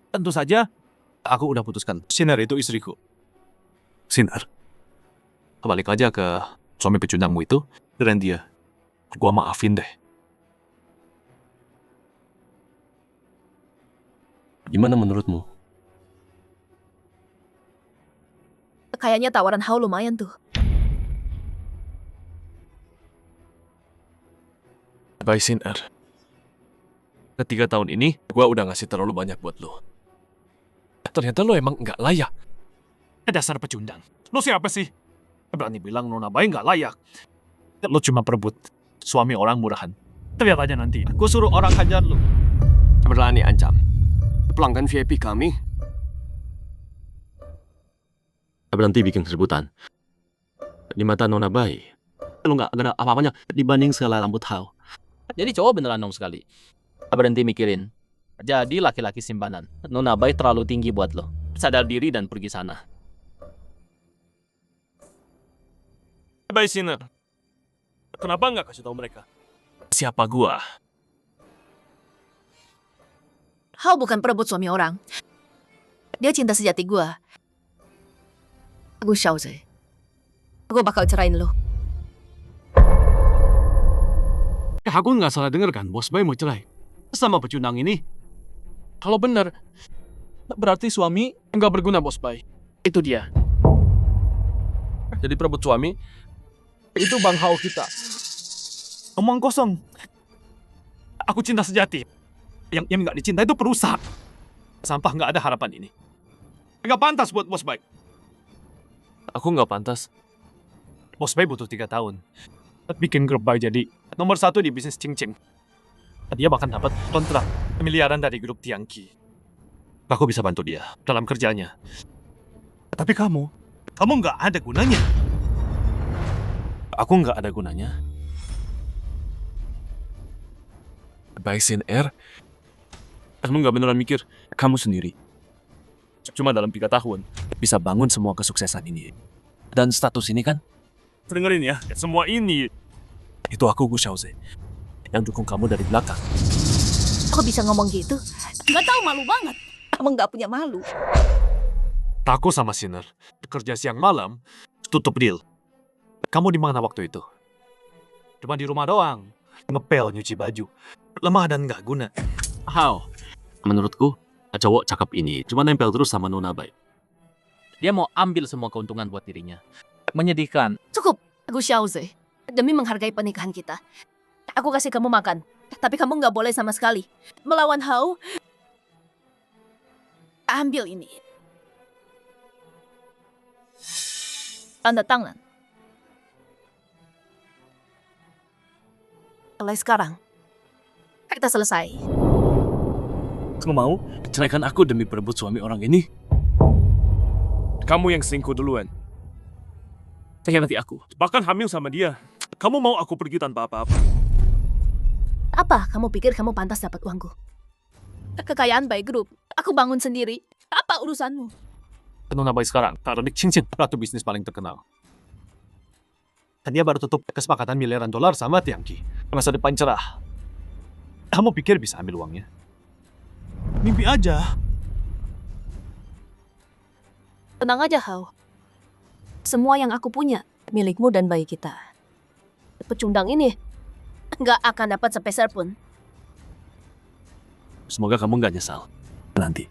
Tentu saja, aku udah putuskan. Sinar itu istriku. Sinar, balik aja ke suami pecundangmu itu, dan dia. Gua maafin deh. Gimana menurutmu? Kayaknya tawaran Hao lumayan tuh. Bai Sin-er. Ketiga tahun ini, gua udah ngasih terlalu banyak buat lo. Ternyata lo emang nggak layak. Dasar pecundang. Lo siapa sih? Berani bilang Nona Bai nggak layak. Lo cuma perebut suami orang murahan. Tapi apa aja nanti. Gue suruh orang hajar lo. Berani ancam. Pelanggan VIP kami. Berhenti bikin keributan. Di mata Nona Bai, lu nggak ada apa-apanya dibanding segala rambut Hao. Jadi cowok beneran dong sekali. Berhenti mikirin. Jadi laki-laki simpanan. Nona Bai terlalu tinggi buat lo. Sadar diri dan pergi sana. Bai Sinner. Kenapa nggak kasih tahu mereka? Siapa gua? Hao bukan perebut suami orang. Dia cinta sejati gua. Gu Xiaozhe. Gue bakal cerain lo. Aku nggak salah dengar kan, Bos Bai mau cerai sama pecundang ini. Kalau bener, berarti suami nggak berguna, Bos Bai. Itu dia. Jadi perebut suami? Itu Bang Hao kita. Omong kosong. Aku cinta sejati. Yang nggak dicinta itu perusak. Sampah nggak ada harapan ini. Nggak pantas buat Bos Bai. Aku nggak pantas. Bos Bai butuh 3 tahun. Bikin grup Bai jadi nomor 1 di bisnis cincin. Dia bahkan dapat kontrak miliaran dari grup Tiangqi. Aku bisa bantu dia dalam kerjanya. Tapi kamu nggak ada gunanya. Aku nggak ada gunanya. Bai Sin-er, kamu nggak beneran mikir kamu sendiri. Cuma dalam 3 tahun bisa bangun semua kesuksesan ini. Dan status ini kan? Dengerin ya, semua ini itu aku Gu Xiaozhe yang dukung kamu dari belakang. Kok bisa ngomong gitu? Nggak tahu, malu banget. Kamu nggak punya malu. Aku sama Sinner kerja siang malam, tutup deal. Kamu di mana waktu itu? Cuma di rumah doang, ngepel nyuci baju, lemah dan nggak guna. Hao, menurutku cowok cakep ini cuma nempel terus sama Nona Bai. Dia mau ambil semua keuntungan buat dirinya. Menyedihkan. Cukup, Gu Xiaozhe. Demi menghargai pernikahan kita, aku kasih kamu makan. Tapi kamu nggak boleh sama sekali melawan Hao. Ambil ini. Tanda tangan. Mulai sekarang, kita selesai. Kamu mau ceraikan aku demi perebut suami orang ini? Kamu yang selingkuh duluan. Nanti aku. Bahkan hamil sama dia. Kamu mau aku pergi tanpa apa-apa? Apa kamu pikir kamu pantas dapat uangku? Kekayaan Bai Group, aku bangun sendiri. Apa urusanmu? Nona Bai sekarang, Taronik Cincin, ratu bisnis paling terkenal. Dan dia baru tutup kesepakatan miliaran dolar sama Tiangqi. Masa depan cerah. Kamu pikir bisa ambil uangnya? Mimpi aja. Tenang aja, Hao. Semua yang aku punya, milikmu dan bayi kita. Pecundang ini nggak akan dapat sepeser pun. Semoga kamu nggak nyesal nanti.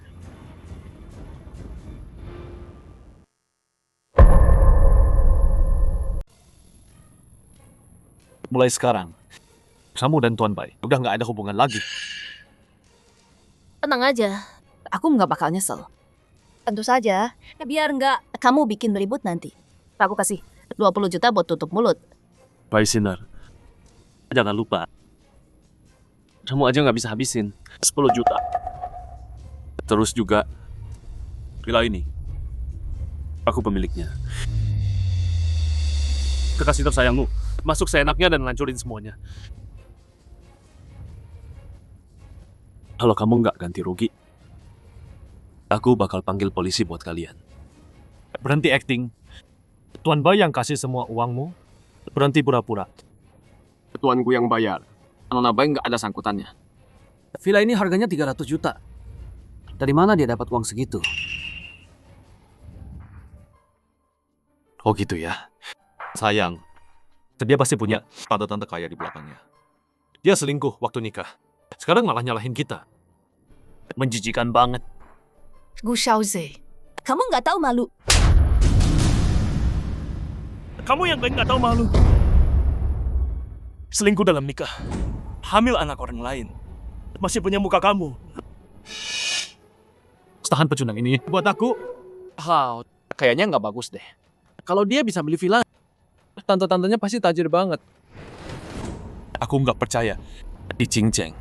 Mulai sekarang, kamu dan Tuan Bai udah nggak ada hubungan lagi. Tenang aja, aku nggak bakal nyesel. Tentu saja, biar nggak kamu bikin ribut nanti. Aku kasih 20 juta buat tutup mulut. Bai Sinner, jangan lupa. Kamu aja nggak bisa habisin 10 juta. Terus juga, villa ini, aku pemiliknya. Kekasih tersayangmu, masuk seenaknya dan lancurin semuanya. Kalau kamu nggak ganti rugi, aku bakal panggil polisi buat kalian. Berhenti acting. Tuan Bai yang kasih semua uangmu, berhenti pura-pura. Tuanku yang bayar. Nona Bai nggak ada sangkutannya. Villa ini harganya 300 juta. Dari mana dia dapat uang segitu? Oh gitu ya. Sayang. Dia pasti punya tante-tante kaya di belakangnya. Dia selingkuh waktu nikah. Sekarang malah nyalahin kita. Menjijikan banget. Gu Xiaozhe, kamu nggak tahu malu. Kamu yang nggak tahu malu. Selingkuh dalam nikah. Hamil anak orang lain. Masih punya muka kamu. Tahan pecundang ini. Buat aku, How, kayaknya nggak bagus deh. Kalau dia bisa beli villa, tante-tantenya pasti tajir banget. aku nggak percaya. Di Cinceng.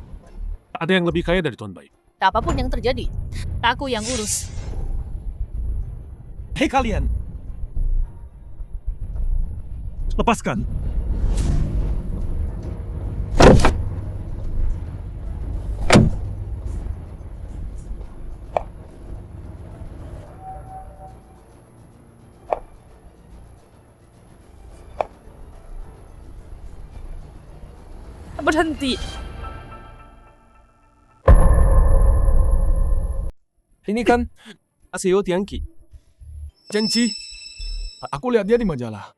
Ada yang lebih kaya dari Tuan Bai. Apapun yang terjadi, aku yang urus. Hei kalian. Lepaskan. Berhenti. Ini kan CEO Tiangki. Janji. Aku lihat dia di majalah.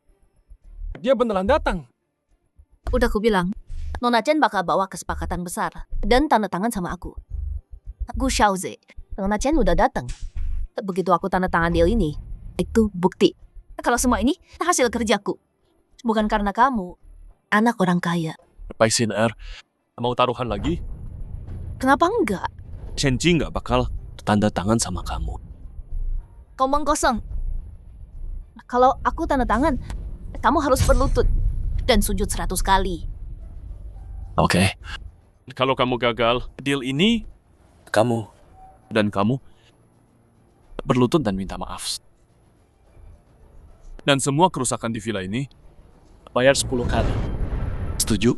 Dia beneran datang. Udah aku bilang, Nona Chen bakal bawa kesepakatan besar dan tanda tangan sama aku. Aku Xiaoze. Nona Chen udah datang. Begitu aku tanda tangan deal ini, itu bukti. Kalau semua ini hasil kerjaku. Bukan karena kamu, anak orang kaya. Bai Sin Er, mau taruhan lagi? Kenapa enggak? Chenji nggak bakal tanda tangan sama kamu. Ngomong kosong. Kalau aku tanda tangan, kamu harus berlutut dan sujud 100 kali. Oke. Kalau kamu gagal, deal ini kamu dan kamu berlutut dan minta maaf. Dan semua kerusakan di villa ini bayar 10 kali. Setuju?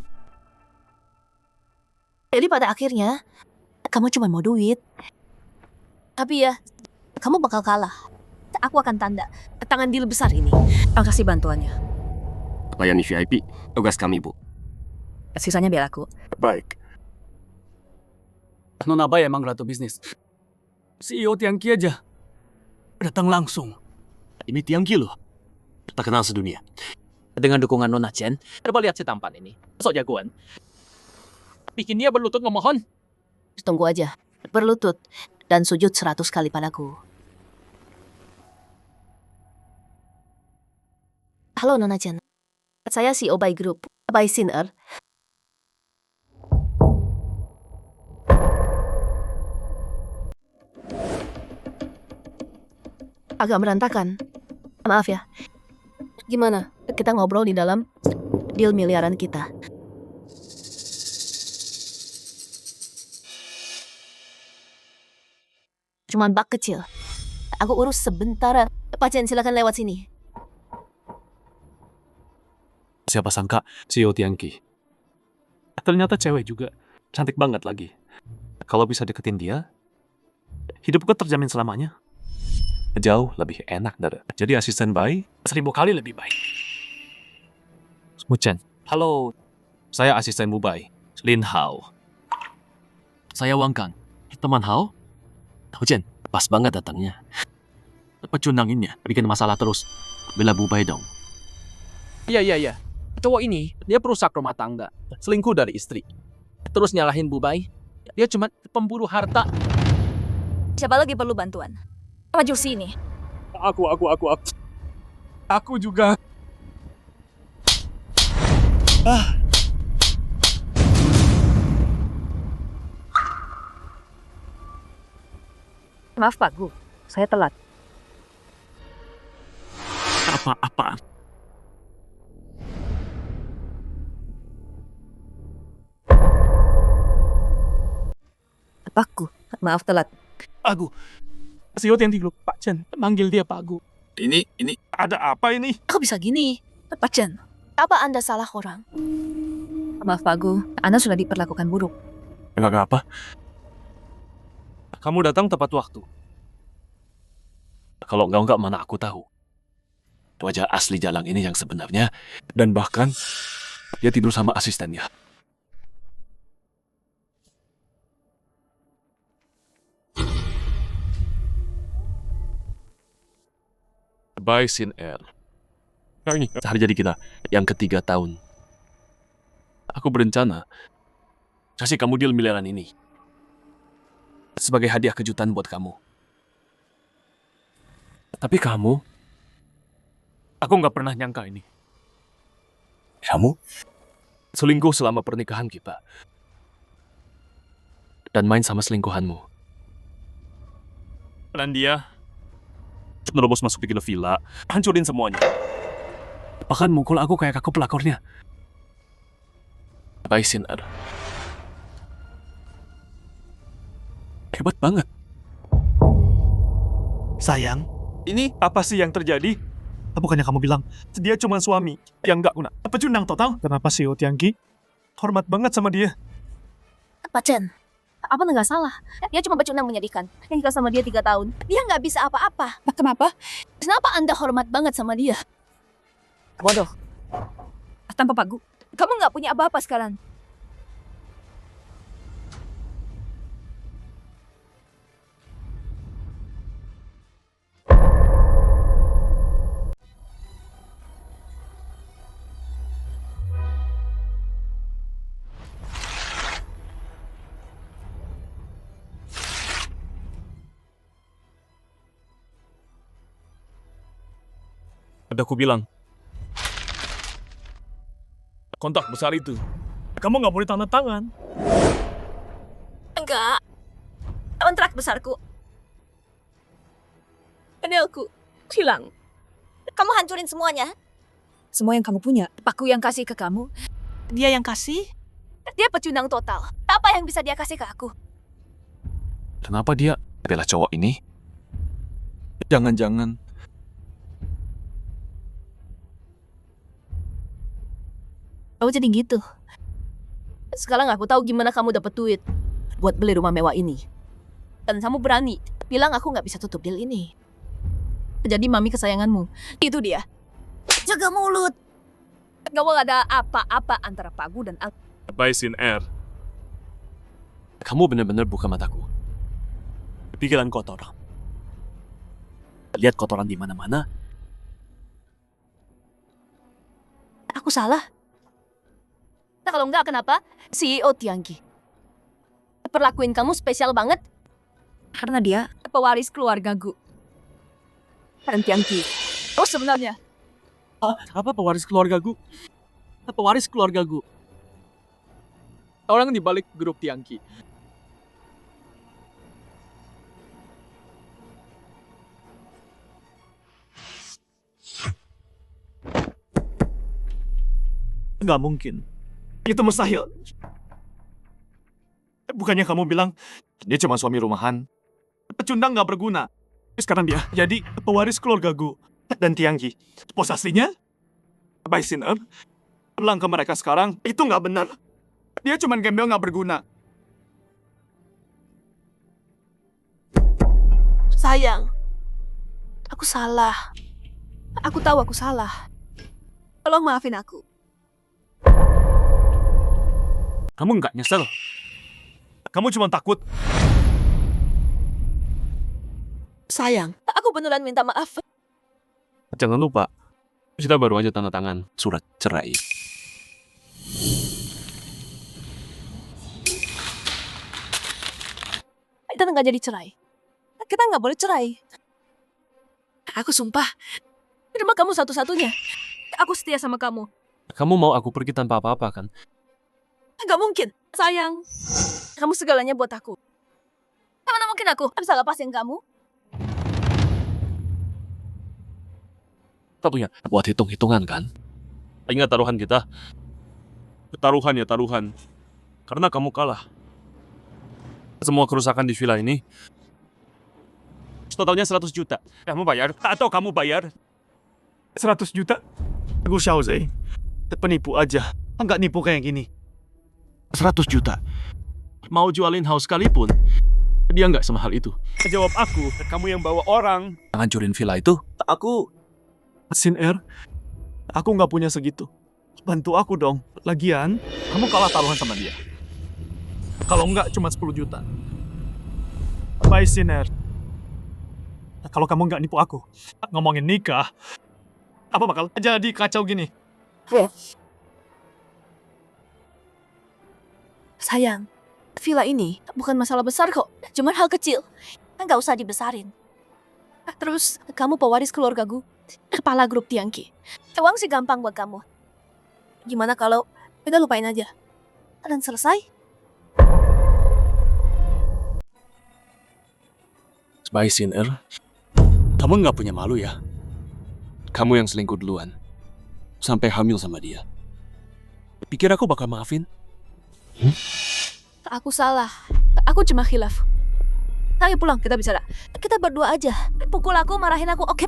Jadi pada akhirnya, kamu cuma mau duit. Tapi ya, kamu bakal kalah. Aku akan tanda tangan deal besar ini. Makasih bantuannya. Layani VIP, tugas kami, Bu. Sisanya biar aku. Baik. Nona Bai emang ratu bisnis. CEO Tiangki aja datang langsung. Ini Tiangki loh. Terkenal sedunia. Dengan dukungan Nona Chen, coba lihat si tampan ini. Sok jagoan. Bikin dia berlutut memohon. Tunggu aja. Berlutut dan sujud 100 kali padaku. Halo Nona Chen. Saya CEO Bai Group, Bai Sin Er. Agak berantakan. Maaf ya. Gimana? Kita ngobrol di dalam deal miliaran kita. Cuman bak kecil. Aku urus sebentar. Pak Chen, silakan lewat sini. Siapa sangka CEO Tiangki. Ternyata cewek juga. Cantik banget lagi. Kalau bisa deketin dia, hidupku terjamin selamanya. Jauh lebih enak dari jadi asisten Bai 1000 kali lebih baik. Smuchen. Halo. Saya asisten Bu Bai, Lin Hao. Saya Wang Kang. Teman Hao? Tahu Chen, pas banget datangnya. Pecundanginnya bikin masalah terus. Bela Bu Bai dong. Iya. Cowok ini, dia perusak rumah tangga. Selingkuh dari istri. Terus nyalahin Bu Bai. Dia cuma pemburu harta. Siapa lagi perlu bantuan? Maju sini. Aku juga. Maaf Pak Gu, saya telat. Apa-apa. Pak Gu, maaf telat. Aku. CEO Tiangki Group, Pak Chen. Manggil dia Pak Gu. Ini Ada apa ini? Kok bisa gini? Pak Chen, apa Anda salah orang? Maaf Pak Gu, Anda sudah diperlakukan buruk. Enggak apa. Kamu datang tepat waktu. Kalau enggak mana aku tahu. Wajah asli Jalang ini yang sebenarnya. Dan bahkan dia tidur sama asistennya. Bai Sin Er. Ini hari jadi kita yang ketiga tahun. Aku berencana kasih kamu deal miliaran ini sebagai hadiah kejutan buat kamu. Tapi kamu, Aku nggak pernah nyangka ini. Kamu? Selingkuh selama pernikahan kita. Dan main sama selingkuhanmu. Dan dia nerobos masuk ke villa, hancurin semuanya. Bahkan mukul aku kayak aku pelakornya. Baik, Sinar. Hebat banget. Sayang, ini apa sih yang terjadi? Bukannya kamu bilang, dia cuma suami yang nggak guna. Pecundang total. Kenapa sih Tiangki? Hormat banget sama dia. Pak Chen, apa nggak salah? Dia cuma pecundang menyedihkan. Yang nikah sama dia 3 tahun. Dia nggak bisa apa-apa. Kenapa? Kenapa Anda hormat banget sama dia? Bodoh. Tanpa pagu. Kamu nggak punya apa-apa sekarang. Ada aku bilang. Kontrak besar itu. Kamu nggak boleh tanda tangan. Enggak. Kontrak besarku. Penilku hilang. Kamu hancurin semuanya. Semua yang kamu punya. Paku yang kasih ke kamu. Dia yang kasih. Dia pecundang total. Apa yang bisa dia kasih ke aku? Kenapa dia bela cowok ini? Jangan-jangan. Oh jadi gitu. Sekarang aku tahu gimana kamu dapat duit buat beli rumah mewah ini. Dan kamu berani bilang aku nggak bisa tutup deal ini. Jadi mami kesayanganmu. Itu dia. Jaga mulut. Gak mau ada apa-apa antara Pagu dan aku. Baik, Sinar. Kamu benar-benar buka mataku. Pikiran kotor. Lihat kotoran di mana-mana. Aku salah. Nah, kalau enggak kenapa? CEO Tiangki perlakuin kamu spesial banget karena dia pewaris keluarga Gu. Dan Tiangki. Oh sebenarnya. Apa pewaris keluarga Gu? Pewaris keluarga Gu. Orang di balik grup Tiangki. Nggak mungkin. Itu mustahil. Bukannya kamu bilang, dia cuma suami rumahan. Pecundang nggak berguna. Sekarang dia jadi pewaris keluarga Gu dan Tiangki. Bos aslinya? Baik, Sinar. Bilang ke mereka sekarang, itu nggak benar. Dia cuma gembel nggak berguna. Sayang, aku salah. Aku tahu aku salah. Tolong maafin aku. Kamu nggak nyesel? Kamu cuma takut. Sayang, aku beneran minta maaf. Jangan lupa, kita baru aja tanda tangan surat cerai. Kita nggak jadi cerai. Kita nggak boleh cerai. Aku sumpah, cuma kamu satu-satunya. Aku setia sama kamu. Kamu mau aku pergi tanpa apa-apa kan? Gak mungkin, sayang. Kamu segalanya buat aku. Mana mungkin aku bisa lepasin kamu? Kita punya buat hitung-hitungan kan? Ingat taruhan kita? Taruhan ya taruhan. Karena kamu kalah. Semua kerusakan di villa ini totalnya 100 juta. Kamu bayar atau kamu bayar? 100 juta? Aku Xiaozhe. Penipu aja. Enggak nipu kayak gini. 100 juta. Mau jualin house sekalipun, dia nggak semahal itu. Jawab aku, kamu yang bawa orang. Ngancurin villa itu? Aku. Sinar, aku nggak punya segitu. Bantu aku dong. Lagian, kamu kalah taruhan sama dia. Kalau nggak cuma 10 juta. Bye, Sinar. Kalau kamu nggak nipu aku, ngomongin nikah, apa bakal jadi kacau gini? Sayang, villa ini bukan masalah besar kok. Cuman hal kecil. Nggak usah dibesarin. Terus, kamu pewaris keluarga Gu. Kepala grup Tiangki. Uang sih gampang buat kamu. Gimana kalau kita lupain aja? Dan selesai? Bye, Sinner. Kamu nggak punya malu ya? Kamu yang selingkuh duluan. Sampai hamil sama dia. Pikir aku bakal maafin? Aku salah. Aku cuma khilaf. Ayo pulang, kita bicara. Kita berdua aja. Pukul aku, marahin aku, oke?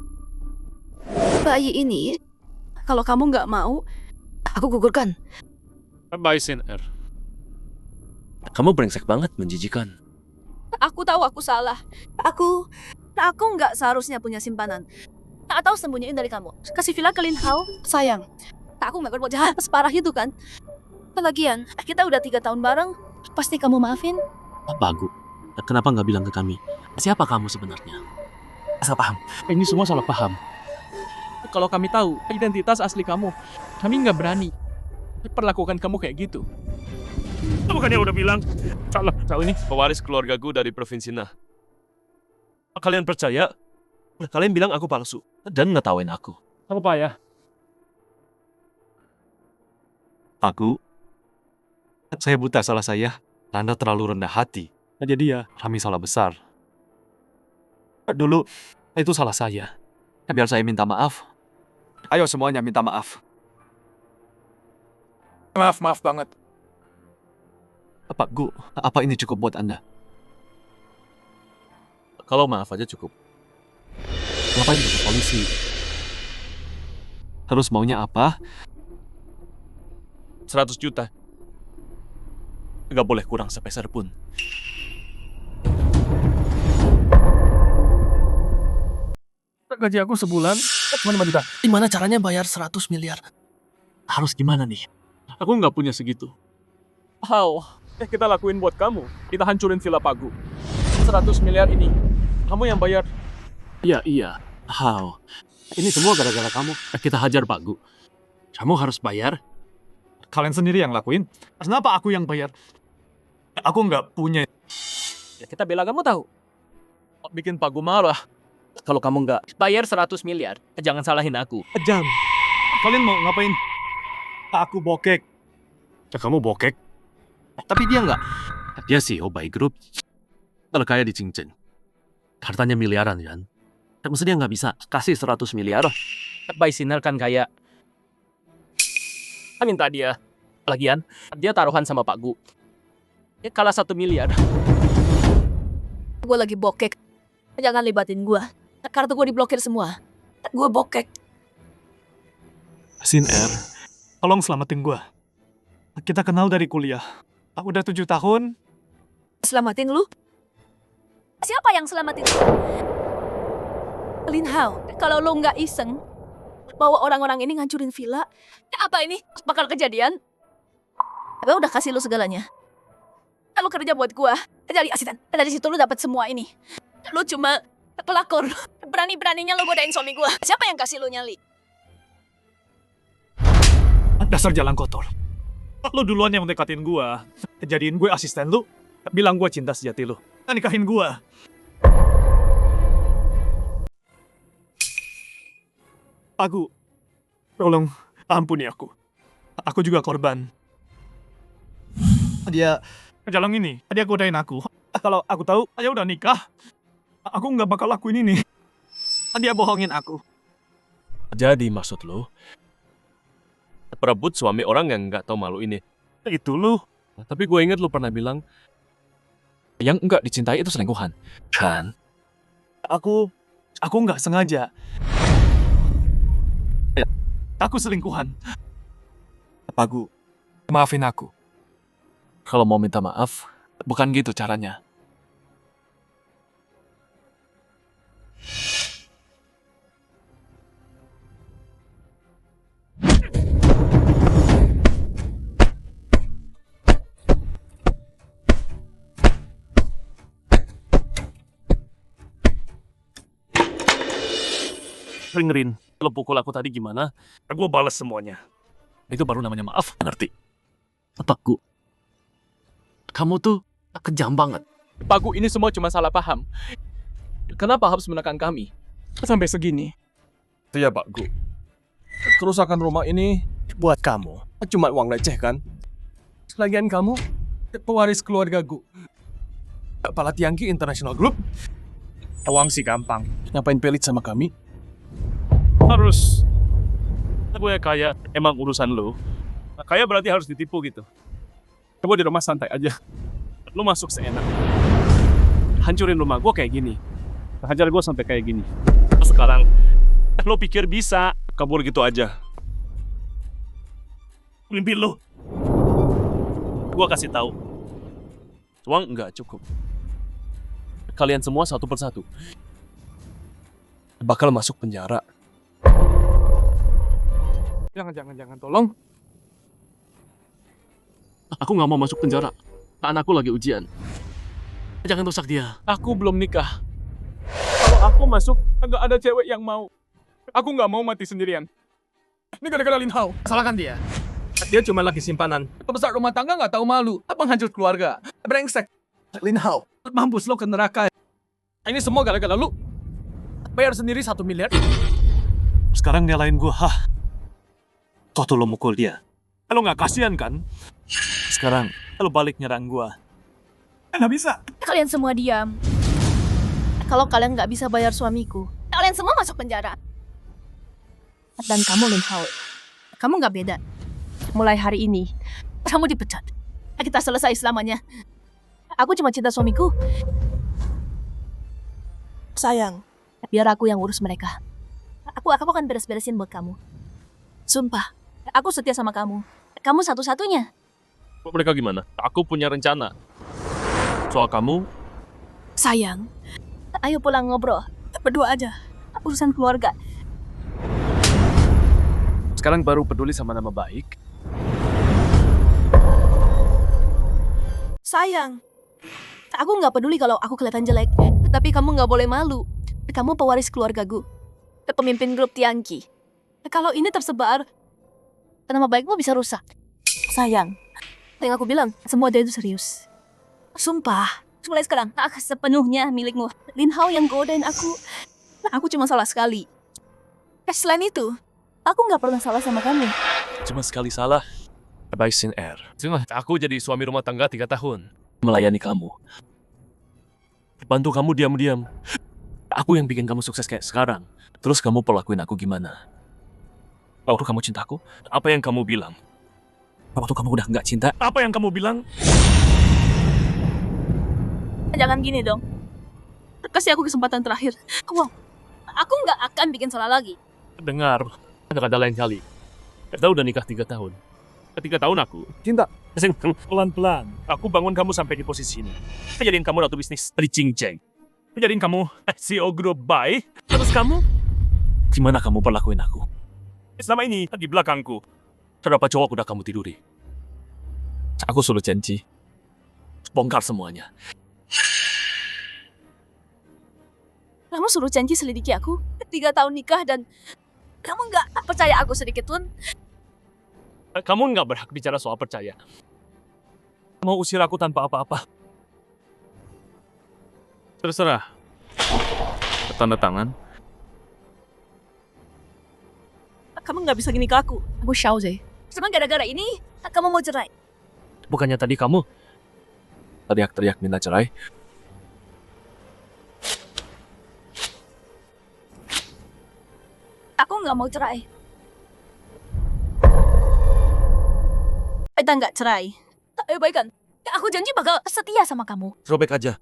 Bayi ini, kalau kamu nggak mau, aku gugurkan. Bye, Sinner. Kamu brengsek banget, menjijikan. Aku tahu aku salah. Aku nggak seharusnya punya simpanan. Atau sembunyiin dari kamu. Kasih villa ke Lin Hao, sayang. Aku nggak berbuat jahat separah itu kan. Lagian, kita udah 3 tahun bareng. Pasti kamu maafin. Bagus. Kenapa nggak bilang ke kami? Siapa kamu sebenarnya? Salah paham. Ini semua salah paham. Kalau kami tahu identitas asli kamu, kami nggak berani perlakukan kamu kayak gitu. Bukannya udah bilang salah ini. Pewaris keluargaku dari provinsi Nah. Kalian percaya? Kalian bilang aku palsu dan ngetawain aku. Apa ya? Saya buta, salah saya. Anda terlalu rendah hati. Jadi ya, kami salah besar. Dulu, itu salah saya. Biar saya minta maaf. Ayo semuanya minta maaf. Maaf banget. Pak Gu, apa ini cukup buat Anda? Kalau maaf aja cukup. Ngapain ke polisi? Terus maunya apa? 100 juta. Nggak boleh kurang sepeser pun. Gaji aku sebulan cuma 5 juta. Gimana caranya bayar 100 miliar? Harus gimana nih? Aku nggak punya segitu. How? Kita lakuin buat kamu. Kita hancurin villa Pagu. 100 miliar ini, kamu yang bayar. Iya. How? Ini semua gara-gara kamu. Kita hajar Pak Gu. Kamu harus bayar. Kalian sendiri yang lakuin. Kenapa aku yang bayar? Aku nggak punya. Ya, kita bela kamu tahu. Bikin Pagu marah. Kalau kamu nggak bayar 100 miliar, jangan salahin aku. Jam. Kalian mau ngapain? Aku bokek. Kamu bokek? Tapi dia nggak. Dia CEO Bai Group. Terkaya di Cincin. Hartanya miliaran, kan? Maksudnya dia nggak bisa kasih 100 miliar. Bai Sinner kan kaya. Minta dia. Lagian, dia taruhan sama Pak Gu. Dia kalah 1 miliar. Gue lagi bokek. Jangan libatin gue. Kartu gue diblokir semua. Gue bokek. Sinner, tolong selamatin gue. Kita kenal dari kuliah. Udah 7 tahun. Selamatin lu? Siapa yang selamatin lu? Lin Hao, kalau lu nggak iseng, bawa orang-orang ini ngancurin villa, apa ini bakal kejadian? Gue udah kasih lu segalanya. Lu kerja buat gua, jadi asisten. Dari situ lu dapat semua ini. Lu cuma pelakor. Berani-beraninya lu godain suami gua. Siapa yang kasih lu nyali? Dasar jalan kotor. Lu duluan yang mendekatin gua. Jadiin gue asisten lu. Bilang gua cinta sejati lu. Nikahin gua. Aku, tolong ampuni aku. Aku juga korban. Dia jalan ini, dia godain aku. Kalau aku tahu, dia udah nikah. Aku nggak bakal lakuin ini. Dia bohongin aku. Jadi maksud lo, perebut suami orang yang nggak tahu malu ini. Itu lu. Tapi gue inget lo pernah bilang, yang nggak dicintai itu selingkuhan. Kan? Aku nggak sengaja. Aku selingkuhan. Pagu, maafin aku. Kalau mau minta maaf, bukan gitu caranya. Dengerin, lo pukul aku tadi gimana? Gue balas semuanya. Itu baru namanya maaf, ngerti? Pak Gu, kamu tuh kejam banget. Pak Gu, ini semua cuma salah paham. Kenapa harus menekan kami? Sampai segini. Iya Pak Gu. Kerusakan rumah ini buat kamu. Cuma uang receh kan? Lagian kamu, pewaris keluarga gue. Kepala Tiangki International Group. Uang sih gampang. Ngapain pelit sama kami? Harus. Gue kaya, emang urusan lu. Kaya berarti harus ditipu gitu. Coba di rumah santai aja. Lu masuk seenak. Hancurin rumah gue kayak gini. Hajar gue sampai kayak gini. Sekarang, lo pikir bisa kabur gitu aja. Mimpi lo. Gue kasih tahu. Uang nggak cukup. Kalian semua satu persatu bakal masuk penjara. Jangan, tolong. Aku nggak mau masuk penjara. Anakku lagi ujian. Jangan rusak dia. Aku belum nikah. Kalau aku masuk, nggak ada cewek yang mau. Aku nggak mau mati sendirian. Ini gara-gara Lin Hao. Salahkan dia. Dia cuma lagi simpanan. Pembesar rumah tangga nggak tahu malu. Penghancur keluarga. Brengsek. Lin Hao. Mampus lo ke neraka. Ini semua gara-gara lu. Bayar sendiri 1 miliar. Sekarang nyalain gue, Waktu lo mukul dia. Lo nggak kasihan kan? Sekarang lo balik nyerang gue. Nggak bisa. Kalian semua diam. Kalau kalian nggak bisa bayar suamiku, kalian semua masuk penjara. Dan kamu, Lin Hao, kamu nggak beda. Mulai hari ini, kamu dipecat. Kita selesai selamanya. Aku cuma cinta suamiku. Sayang, biar aku yang urus mereka. Aku akan beres-beresin buat kamu. Sumpah, aku setia sama kamu. Kamu satu-satunya. Mereka gimana? Aku punya rencana. Soal kamu, Sayang, ayo pulang ngobrol. Berdua aja. Urusan keluarga. Sekarang baru peduli sama nama baik. Sayang, aku nggak peduli kalau aku kelihatan jelek. Tapi kamu nggak boleh malu. Kamu pewaris keluargaku. Pemimpin grup Tiangki. Kalau ini tersebar, nama baikmu bisa rusak. Sayang, yang aku bilang, semua dia itu serius. Sumpah, mulai sekarang, aku sepenuhnya milikmu. Lin Hao yang godain aku. Aku cuma salah sekali. Selain itu, aku nggak pernah salah sama kamu. cuma sekali salah. Baik Sin Air. Aku jadi suami rumah tangga 3 tahun. Melayani kamu. Bantu kamu diam-diam. Aku yang bikin kamu sukses kayak sekarang. Terus kamu perlakuin aku gimana? Waktu kamu cinta aku, apa yang kamu bilang? Waktu kamu udah nggak cinta, apa yang kamu bilang? Jangan gini dong. Kasih aku kesempatan terakhir. Wow, aku nggak akan bikin salah lagi. Dengar, ada lain kali. Kita udah nikah 3 tahun. 3 tahun aku. Cinta. Pelan-pelan. Aku bangun kamu sampai di posisi ini. Jadiin kamu ratu bisnis di Cinceng. Jadiin kamu CEO grup Bai. Terus kamu, gimana kamu perlakuin aku? Selama ini, di belakangku, terdapat cowok udah kamu tiduri. Aku suruh janji. Bongkar semuanya. Kamu suruh janji selidiki aku. 3 tahun nikah dan kamu nggak percaya aku sedikit pun. Kamu nggak berhak bicara soal percaya. Mau usir aku tanpa apa-apa. Terserah. Tanda tangan. Kamu nggak bisa gini ke aku. Aku Xiaoze. Cuma gara-gara ini, kamu mau cerai. Bukannya tadi kamu teriak-teriak minta cerai? Aku nggak mau cerai. Kita nggak cerai. Ayo baikan. Aku janji bakal setia sama kamu. Robek aja.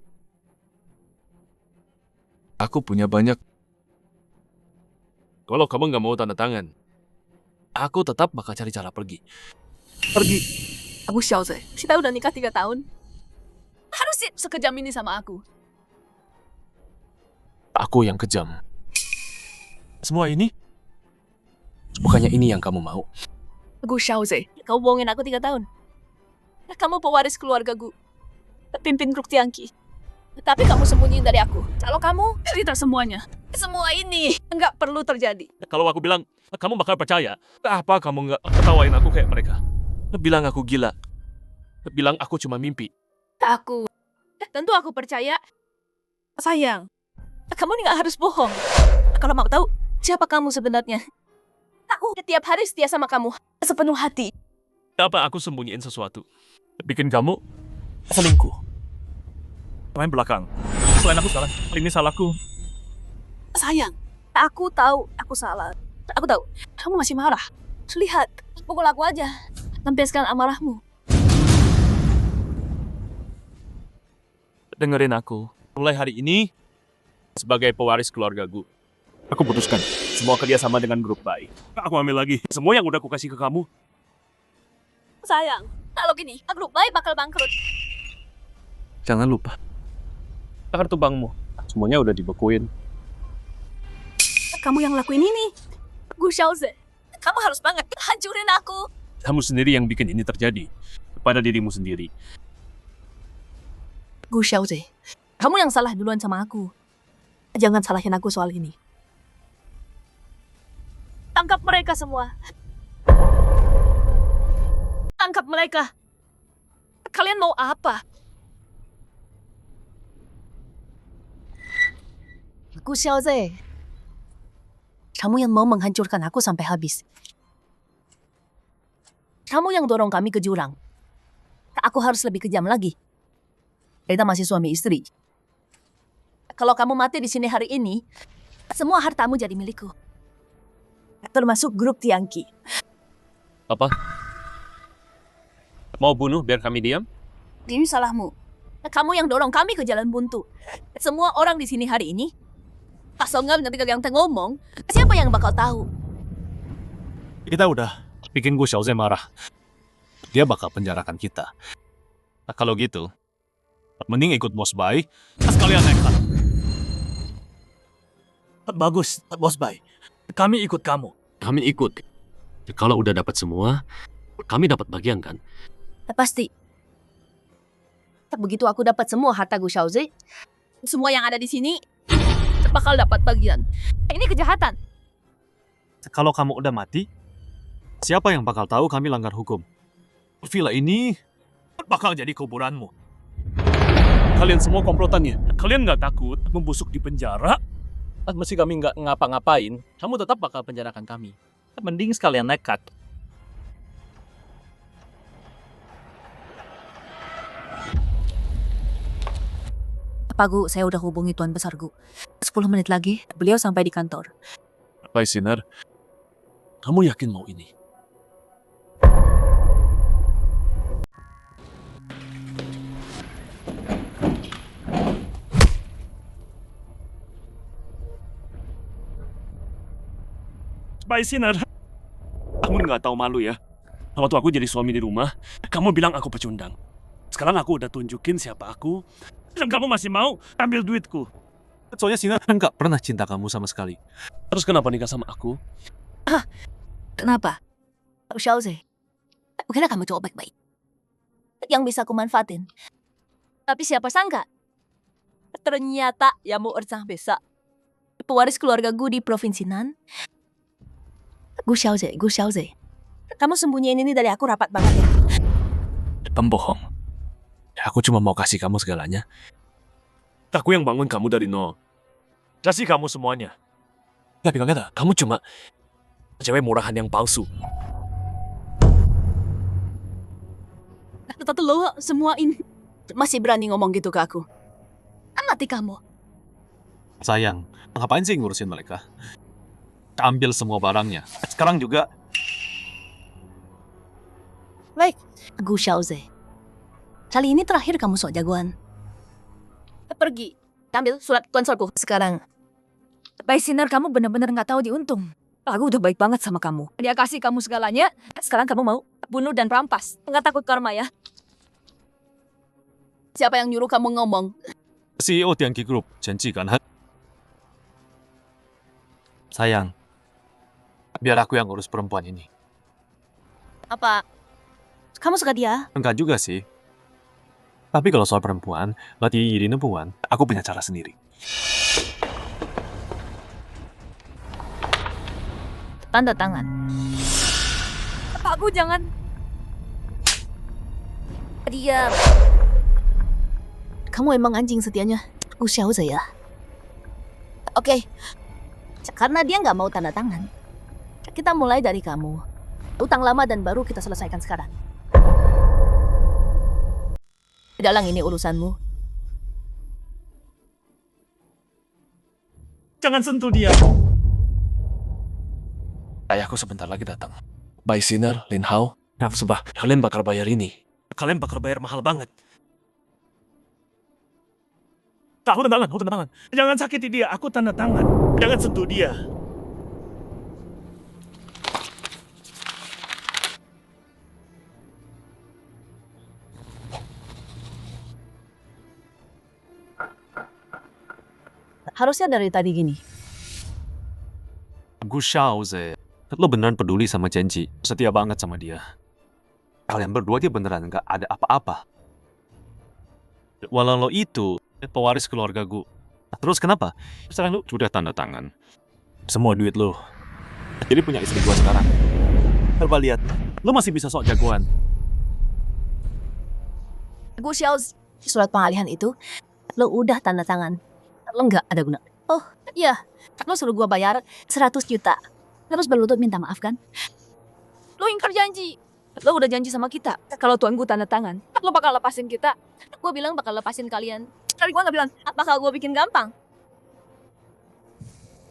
Aku punya banyak. Kalau kamu nggak mau tanda tangan, aku tetap bakal cari cara pergi. Pergi. Aku Xiaoze. Kita udah nikah 3 tahun. Harus sih sekejam ini sama aku. Aku yang kejam. Semua ini, bukannya ini yang kamu mau. Aku Xiaoze. Kau bohongin aku 3 tahun. Kamu pewaris keluargaku. Pimpin grup Tiangki. Tapi kamu sembunyiin dari aku. Kalau kamu cerita semuanya. Semua ini nggak perlu terjadi. Kalau aku bilang, kamu bakal percaya. Apa kamu nggak ketawain aku kayak mereka? Bilang aku gila. Bilang aku cuma mimpi. Tentu aku percaya. Sayang, kamu nggak harus bohong. Kalau mau tahu siapa kamu sebenarnya. Aku setiap hari setia sama kamu. Sepenuh hati. Apa aku sembunyiin sesuatu? Bikin kamu selingkuh. Main belakang. Selain aku salah, ini salahku. Sayang, aku tahu aku salah. Aku tahu, kamu masih marah. Lihat, pukul aku aja. Lampiaskan amarahmu. Dengerin aku. Mulai hari ini, sebagai pewaris keluarga gue, aku putuskan semua kerjasama dengan grup bayi. Aku ambil lagi semua yang udah aku kasih ke kamu. Sayang, kalau gini, grup bayi bakal bangkrut. Jangan lupa, Kartu bankmu, semuanya udah dibekuin. Kamu yang lakuin ini. Gu Xiaoze, kamu harus banget hancurin aku. Kamu sendiri yang bikin ini terjadi kepada dirimu sendiri. Gu Xiaoze, kamu yang salah duluan sama aku. Jangan salahin aku soal ini. Tangkap mereka semua. Tangkap mereka. Kalian mau apa? Gu Xiaoze, kamu yang mau menghancurkan aku sampai habis. Kamu yang dorong kami ke jurang. Aku harus lebih kejam lagi. Kita masih suami istri. Kalau kamu mati di sini hari ini, semua hartamu jadi milikku. Termasuk grup Tiangqi. Apa? Mau bunuh biar kami diam? Ini salahmu. Kamu yang dorong kami ke jalan buntu. Semua orang di sini hari ini, kalau nggak nanti yang ngomong, siapa yang bakal tahu? kita udah bikin Gu Xiaoze marah. Dia bakal penjarakan kita. Nah, kalau gitu, mending ikut Bos Bai, sekalian nekat. Bagus, Bos Bai. Kami ikut kamu. Kami ikut. Kalau udah dapat semua, kami dapat bagian kan? Pasti. Begitu aku dapat semua harta Gu Xiaoze, semua yang ada di sini bakal dapat bagian. Ini kejahatan. Kalau kamu udah mati, siapa yang bakal tahu kami langgar hukum? Villa ini bakal jadi kuburanmu. Kalian semua komplotannya. Kalian nggak takut membusuk di penjara? Meski kami nggak ngapa-ngapain, kamu tetap bakal penjarakan kami. Mending sekalian nekat. Pak Gu, saya udah hubungi Tuan Besar Gu. 10 menit lagi, beliau sampai di kantor. Bai Sinar, kamu yakin mau ini? Bai Sinar, kamu nggak tahu malu ya? Waktu aku jadi suami di rumah, kamu bilang aku pecundang. Sekarang aku udah tunjukin siapa aku, dan kamu masih mau ambil duitku. Soalnya Sinar nggak pernah cinta kamu sama sekali. Terus kenapa nikah sama aku? Kenapa? Gu Xiaoze, kira kamu cowok baik-baik. Yang bisa aku manfaatin. Tapi siapa sangka? Ternyata Yamu Erzang Besa, pewaris keluarga Gu di Provinsi Nan. Gu Xiaoze, kamu sembunyiin ini dari aku rapat banget ya. Pembohong. Aku cuma mau kasih kamu segalanya. Aku yang bangun kamu dari nol. Kasih kamu semuanya. Tapi kagak, kamu cuma cewek murahan yang palsu. Tante lo semua ini masih berani ngomong gitu ke aku. Mati kamu. Sayang, ngapain sih ngurusin mereka? Ambil semua barangnya. Sekarang juga. Baik, Gu Xiaoze. Kali ini terakhir kamu sok jagoan. Pergi, ambil surat konsolku sekarang. Bai Sinar, kamu benar-benar nggak tahu diuntung. Aku udah baik banget sama kamu. Dia kasih kamu segalanya. Sekarang kamu mau bunuh dan rampas. Nggak takut karma ya? Siapa yang nyuruh kamu ngomong? CEO Tiangqi Group, Chen Jigan. Sayang, biar aku yang ngurus perempuan ini. Apa? Kamu suka dia? Enggak juga sih. Tapi kalau soal perempuan, berarti Yiri Nebuan, aku punya cara sendiri. Tanda tangan. Aku jangan. Diam. Kamu emang anjing setianya. Gu Xiaoze ya. Oke. Karena dia nggak mau tanda tangan, kita mulai dari kamu. Utang lama dan baru kita selesaikan sekarang. Galang ini urusanmu. Jangan sentuh dia. Ayahku sebentar lagi datang. Bai Sinner, Lin Hao, Subah, kalian bakal bayar ini. Kalian bakal bayar mahal banget. Aku tanda tangan. Jangan sakiti dia, aku tanda tangan. Jangan sentuh dia. Harusnya dari tadi gini. Gu Xiao Ze, lo beneran peduli sama Cenci, setia banget sama dia. Kalian berdua dia beneran nggak ada apa-apa. Walau lo itu pewaris keluarga gue. Terus kenapa? Sekarang lo sudah tanda tangan. Semua duit lo. Jadi punya istri gue sekarang. Coba lihat, lo masih bisa sok jagoan. Gu Xiao, surat pengalihan itu, lo udah tanda tangan. Lo nggak ada guna. Oh, iya. Lo suruh gua bayar 100 juta. Terus berlutut minta maaf kan? Lo ingkar janji. Lo udah janji sama kita. Kalau tuan gue tanda tangan, lo bakal lepasin kita. Gue bilang bakal lepasin kalian. Tapi gue nggak bilang, apakah gue bikin gampang?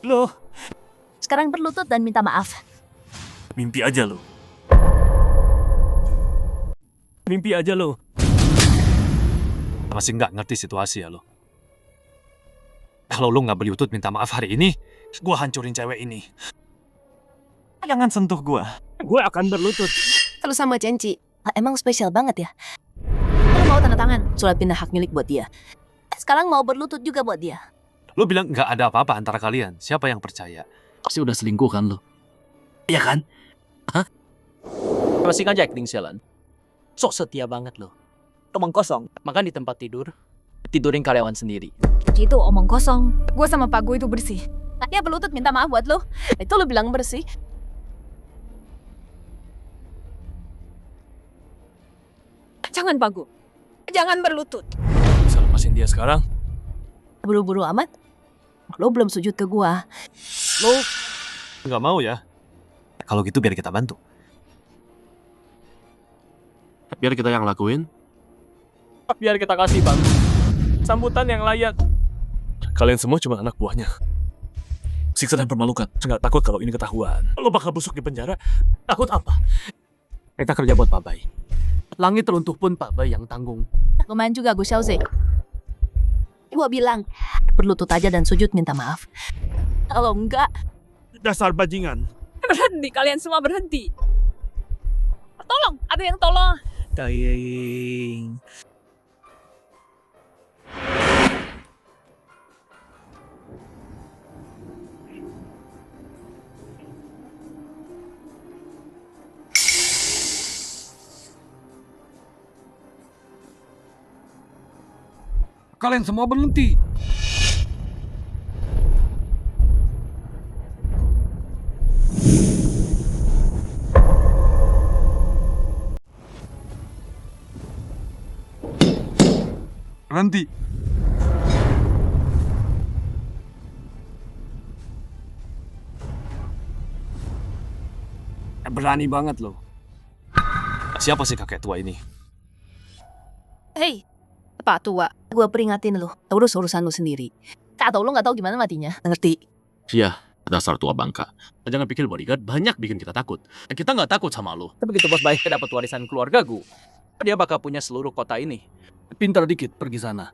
Lo, Sekarang berlutut dan minta maaf. mimpi aja lo. Mimpi aja lo. Masih nggak ngerti situasi ya lo. Kalau lo nggak berlutut minta maaf hari ini, gue hancurin cewek ini. Jangan sentuh gue. Gue akan berlutut. Kalau sama Cenci, emang spesial banget ya? Lo mau tanda tangan surat pindah hak milik buat dia. Sekarang mau berlutut juga buat dia. Lo bilang nggak ada apa-apa antara kalian. Siapa yang percaya? Pasti udah selingkuh kan lo? Iya kan? Hah? Masih ngajak acting sialan. Sok setia banget lo. Omong kosong. Makan di tempat tidur. Tidurin karyawan sendiri. Itu omong kosong. Gue sama Pak Gu itu bersih. Dia berlutut minta maaf buat lo. Itu lo bilang bersih. Jangan Pak Gu. Jangan berlutut. Bisa lepasin dia sekarang? Buru-buru amat. Lo belum sujud ke gua. Lo Nggak mau ya? Kalau gitu biar kita bantu. Biar kita yang lakuin. Biar kita kasih bantu. Sambutan yang layak. Kalian semua cuma anak buahnya. Siksa dan permalukan. Nggak takut kalau ini ketahuan. Lo bakal busuk di penjara. Takut apa? Kita kerja buat Pak Bai. Langit runtuh pun Pak Bai yang tanggung. lumayan juga Gu Xiaozi. Gua bilang berlutut aja dan sujud minta maaf. Kalau enggak, Dasar bajingan. berhenti kalian semua berhenti. Tolong, ada yang tolong. Daying. Kalian semua berhenti. Berhenti. Berani banget lo. Siapa sih kakek tua ini? Hei, Pak Tua, gua peringatin lo. Urus urusan lo sendiri. Tahu lo nggak tahu gimana matinya. Ngerti? Iya, dasar tua bangka. Jangan pikir bodyguard banyak bikin kita takut. Kita nggak takut sama lo. Tapi begitu bos baik dapat warisan keluarga gue, dia bakal punya seluruh kota ini. Pintar dikit pergi sana.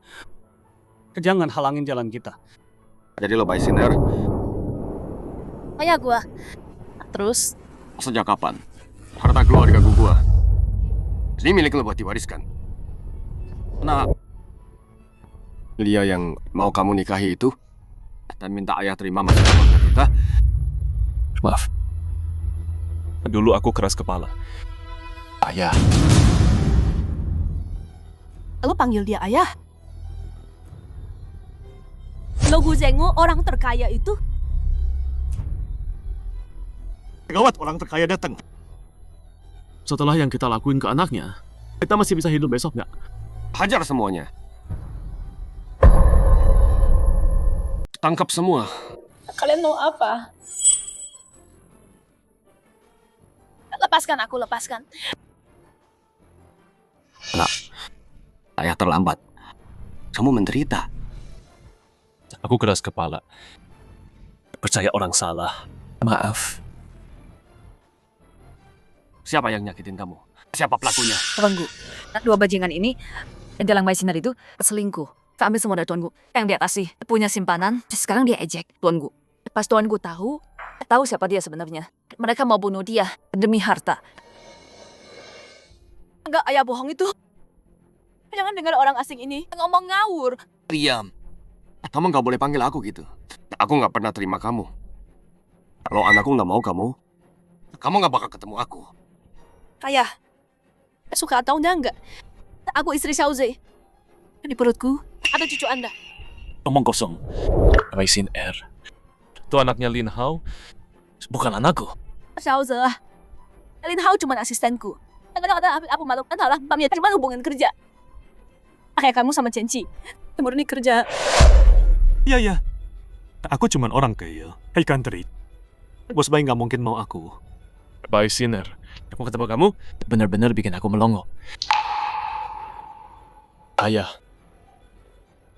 Jangan halangin jalan kita. Jadi lo Bai Sinner, Ayah gua. Terus, sejak kapan harta keluarga gua ini milik lo buat diwariskan? Nah, dia yang mau kamu nikahi itu dan minta ayah terima masa keluarga kita. Maaf. Dulu aku keras kepala. Ayah. lo panggil dia ayah. Lo Gu Zhengu orang terkaya itu. Gawat, orang terkaya datang. Setelah yang kita lakuin ke anaknya, kita masih bisa hidup besok nggak? Hajar semuanya. Tangkap semua. Kalian mau apa? Lepaskan aku, lepaskan. Ayah terlambat. Kamu menderita. Aku keras kepala. Percaya orang salah. Maaf. Siapa yang nyakitin kamu? Siapa pelakunya? Tuanku, dua bajingan ini, dalang bayi sinar itu, selingkuh. Ambil semua dari tuanku. Yang dia kasih, punya simpanan, sekarang dia ejek, tuanku. Pas tuanku tahu siapa dia sebenarnya. Mereka mau bunuh dia demi harta. Enggak, ayah bohong itu. Jangan dengar orang asing ini ngomong ngawur. Diam. Kamu nggak boleh panggil aku gitu. Aku nggak pernah terima kamu. Kalau anakku nggak mau kamu nggak bakal ketemu aku. Ayah, suka atau enggak? Aku istri Xiaoze. Di perutku ada cucu Anda. Omong kosong. Wei Xin Er. Itu anaknya Lin Hao. Bukan anakku. Xiaoze, Lin Hao cuma asistenku. Kadang-kadang aku malu, entahlah, kami cuma hubungan kerja. Kayak kamu sama Cenci, murni kerja. Iya. Aku cuman orang kaya. Hei country. Bos bayi nggak mungkin mau aku. Wei Xin Er. Aku ketemu kamu, benar-benar bikin aku melongo. Ayah,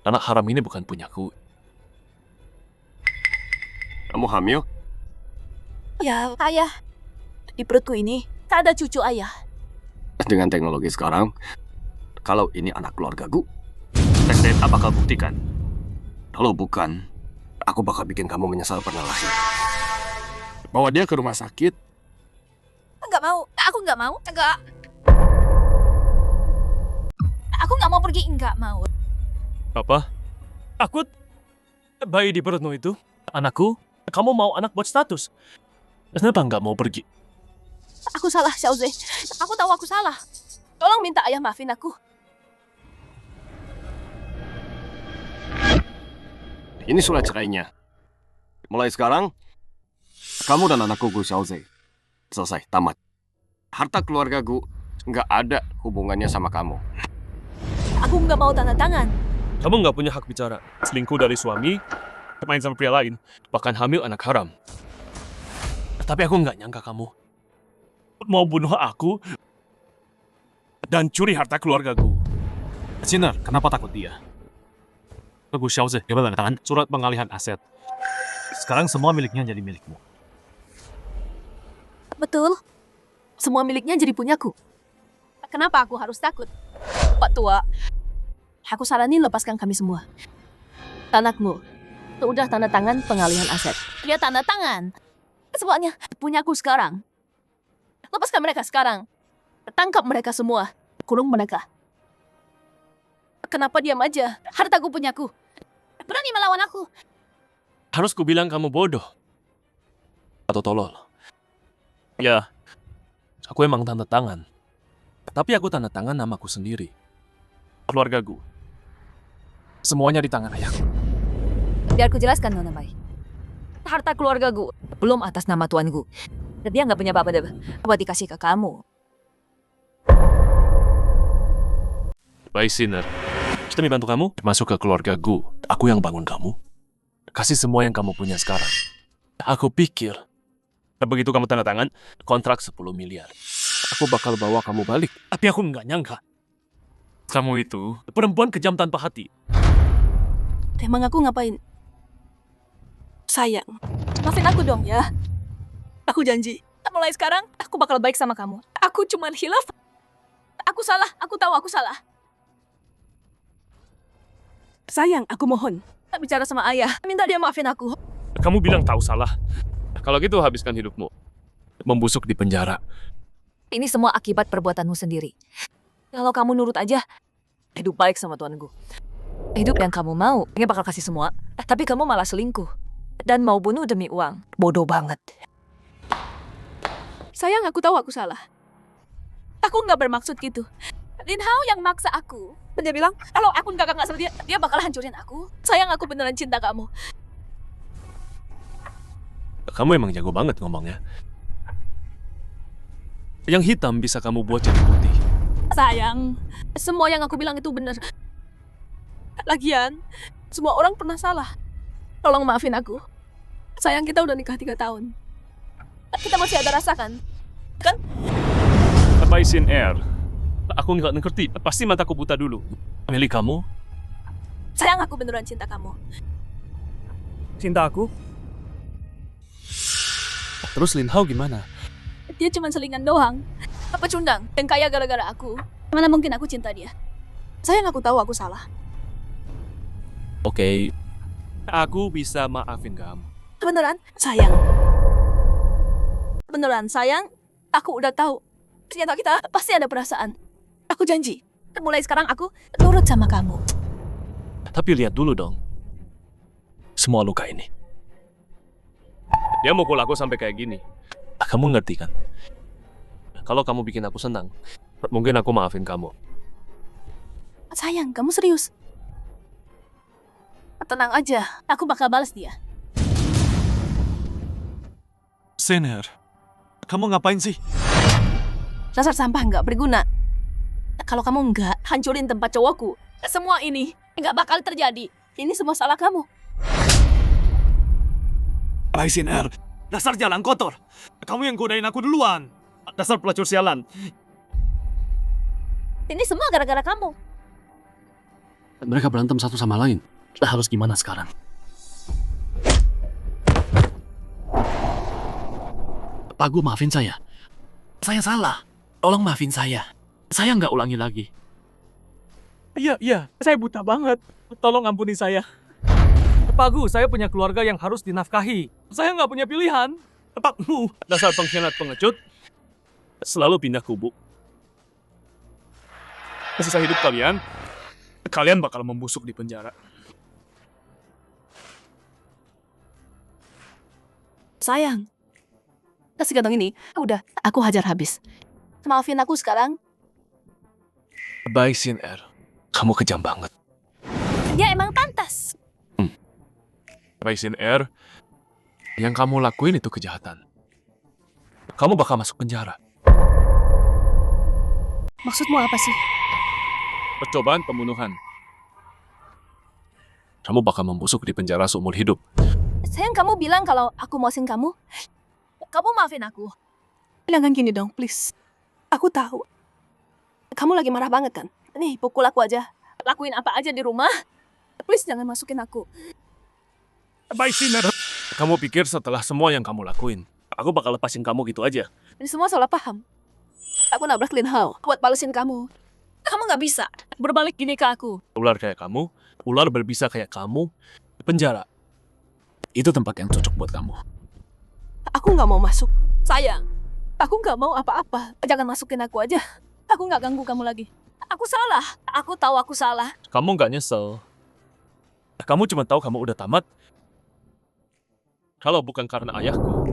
anak haram ini bukan punyaku. Kamu hamil? Ya, ayah. Di perutku ini tak ada cucu ayah. Dengan teknologi sekarang, kalau ini anak keluargaku, tes DNA bakal buktikan. Kalau bukan, aku bakal bikin kamu menyesal pernah lahir. Bawa dia ke rumah sakit. Enggak mau. Aku enggak mau. Enggak. Aku enggak mau pergi. Enggak mau. Apa? Aku bayi di perutmu itu? Anakku? Kamu mau anak buat status? Kenapa nggak mau pergi? Aku salah, Xiaoze. Aku tahu aku salah. Tolong minta ayah maafin aku. Ini surat cerainya. Mulai sekarang, kamu dan anakku Gu Xiaoze selesai, tamat. Harta keluarga Gu nggak ada hubungannya sama kamu. Aku nggak mau tanda tangan. Kamu nggak punya hak bicara. Selingkuh dari suami, main sama pria lain, bahkan hamil anak haram. Tapi aku nggak nyangka kamu mau bunuh aku dan curi harta keluargaku. Sinar, kenapa takut dia? Gu Xiaoze, coba tanda tangan surat pengalihan aset. Sekarang semua miliknya jadi milikmu. Betul. Semua miliknya jadi punyaku. Kenapa aku harus takut? Pak Tua, aku saranin lepaskan kami semua. Anakmu sudah tanda tangan pengalihan aset. Dia tanda tangan. Semuanya punyaku sekarang. Lepaskan mereka sekarang. Tangkap mereka semua. Kurung mereka. Kenapa diam aja? Hartaku punyaku. Berani melawan aku. Harus ku bilang kamu bodoh atau tolol? Ya, aku emang tanda tangan. Tapi aku tanda tangan namaku sendiri. Keluargaku. Semuanya di tangan ayahku. Biar ku jelaskan, Nona Mai. Harta keluargaku belum atas nama tuanku. Dan dia nggak punya apa-apa deh buat dikasih ke kamu. Baik, Sinner. Kita bantu kamu masuk ke keluarga Gu. Aku yang bangun kamu. Kasih semua yang kamu punya sekarang. Aku pikir, begitu kamu tanda tangan, kontrak 10 miliar. Aku bakal bawa kamu balik. Tapi aku nggak nyangka. Kamu itu perempuan kejam tanpa hati. Emang aku ngapain? Sayang, maafin aku dong ya. Aku janji, mulai sekarang aku bakal baik sama kamu. Aku cuman hilaf. Aku salah, aku tahu aku salah. Sayang, aku mohon. Bicara sama ayah, minta dia maafin aku. Kamu bilang tahu salah. Kalau gitu habiskan hidupmu. Membusuk di penjara. Ini semua akibat perbuatanmu sendiri. Kalau kamu nurut aja, hidup baik sama tuanku. Hidup yang kamu mau, dia bakal kasih semua. Tapi kamu malah selingkuh. Dan mau bunuh demi uang. Bodoh banget. Sayang, aku tahu aku salah. Aku nggak bermaksud gitu. Lin Hao yang maksa aku. Dia bilang, kalau aku nggak sama dia, dia bakal hancurin aku. Sayang, aku beneran cinta kamu. Kamu emang jago banget ngomongnya. Yang hitam bisa kamu buat jadi putih. Sayang, semua yang aku bilang itu benar. Lagian, semua orang pernah salah. Tolong maafin aku. Sayang, kita udah nikah 3 tahun. Kita masih ada rasa kan? Kan? Baisin Air. Aku nggak ngerti. Pasti mataku buta dulu. Milik kamu? Sayang, aku beneran cinta kamu. Cinta aku? Terus Lin Hao gimana? Dia cuma selingan doang. Pecundang dan kaya gara-gara aku. Mana mungkin aku cinta dia? Sayang, aku tahu aku salah. Oke. Aku bisa maafin kamu. Beneran? Sayang. Beneran, sayang. Aku udah tahu. Ternyata kita pasti ada perasaan. Aku janji. Mulai sekarang aku nurut sama kamu. Tapi lihat dulu dong. Semua luka ini. Dia mukul aku sampai kayak gini. Kamu ngerti kan? Kalau kamu bikin aku senang, mungkin aku maafin kamu. Sayang, kamu serius? Tenang aja, aku bakal balas dia. Sinner, kamu ngapain sih? Dasar sampah nggak berguna. Kalau kamu nggak hancurin tempat cowokku, semua ini nggak bakal terjadi. Ini semua salah kamu. Baik, Sinner. Dasar jalan kotor. Kamu yang godain aku duluan. Dasar pelacur sialan. Ini semua gara-gara kamu. Mereka berantem satu sama lain. Kita harus gimana sekarang? Pak Gu, maafin saya. Saya salah. Tolong maafin saya. Saya nggak ulangi lagi. Iya, saya buta banget. Tolong ampuni saya. Pak Gu, saya punya keluarga yang harus dinafkahi. Saya nggak punya pilihan. Pak Gu. Dasar pengkhianat pengecut. Selalu pindah kubu. Sisa hidup kalian bakal membusuk di penjara. Sayang, segantong ini, udah, aku hajar habis. Maafin aku sekarang. Baik, Sinner. Kamu kejam banget. Dia emang pantas. Baik, Sinner. Yang kamu lakuin itu kejahatan. Kamu bakal masuk penjara. Maksudmu apa sih? Percobaan pembunuhan. Kamu bakal membusuk di penjara seumur hidup. Sayang, kamu bilang kalau aku mausin kamu. Kamu maafin aku. Jangan gini dong, please. Aku tahu. Kamu lagi marah banget kan? Nih, pukul aku aja. Lakuin apa aja di rumah. Please, jangan masukin aku. Baik, Sinner. Kamu pikir setelah semua yang kamu lakuin, aku bakal lepasin kamu gitu aja? Ini semua salah paham. Aku nabrak Lin Hao buat balesin kamu. Kamu nggak bisa berbalik gini ke aku. Ular kayak kamu, ular berbisa kayak kamu, di penjara. Itu tempat yang cocok buat kamu. Aku nggak mau masuk. Sayang, aku nggak mau apa-apa. Jangan masukin aku aja. Aku nggak ganggu kamu lagi. Aku salah. Aku tahu aku salah. Kamu nggak nyesel. Kamu cuma tahu kamu udah tamat. Kalau bukan karena ayahku,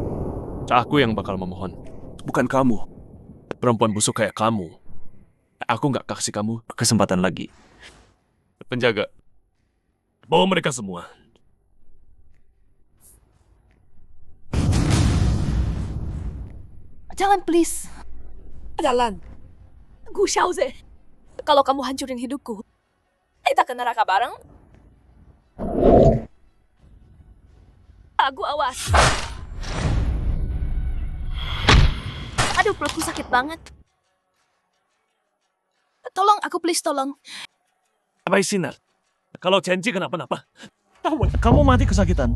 aku yang bakal memohon. Bukan kamu. Perempuan busuk kayak kamu. Aku nggak kasih kamu kesempatan lagi. Penjaga, bawa mereka semua. Jangan, please. Jalan. Gu Xiaoze. Kalau kamu hancurin hidupku, kita ke neraka bareng. Aku awas. Aduh, perutku sakit banget. Tolong, aku please, tolong. Baik, Sinner. Kalau Cenci kenapa-napa, Kamu mati kesakitan.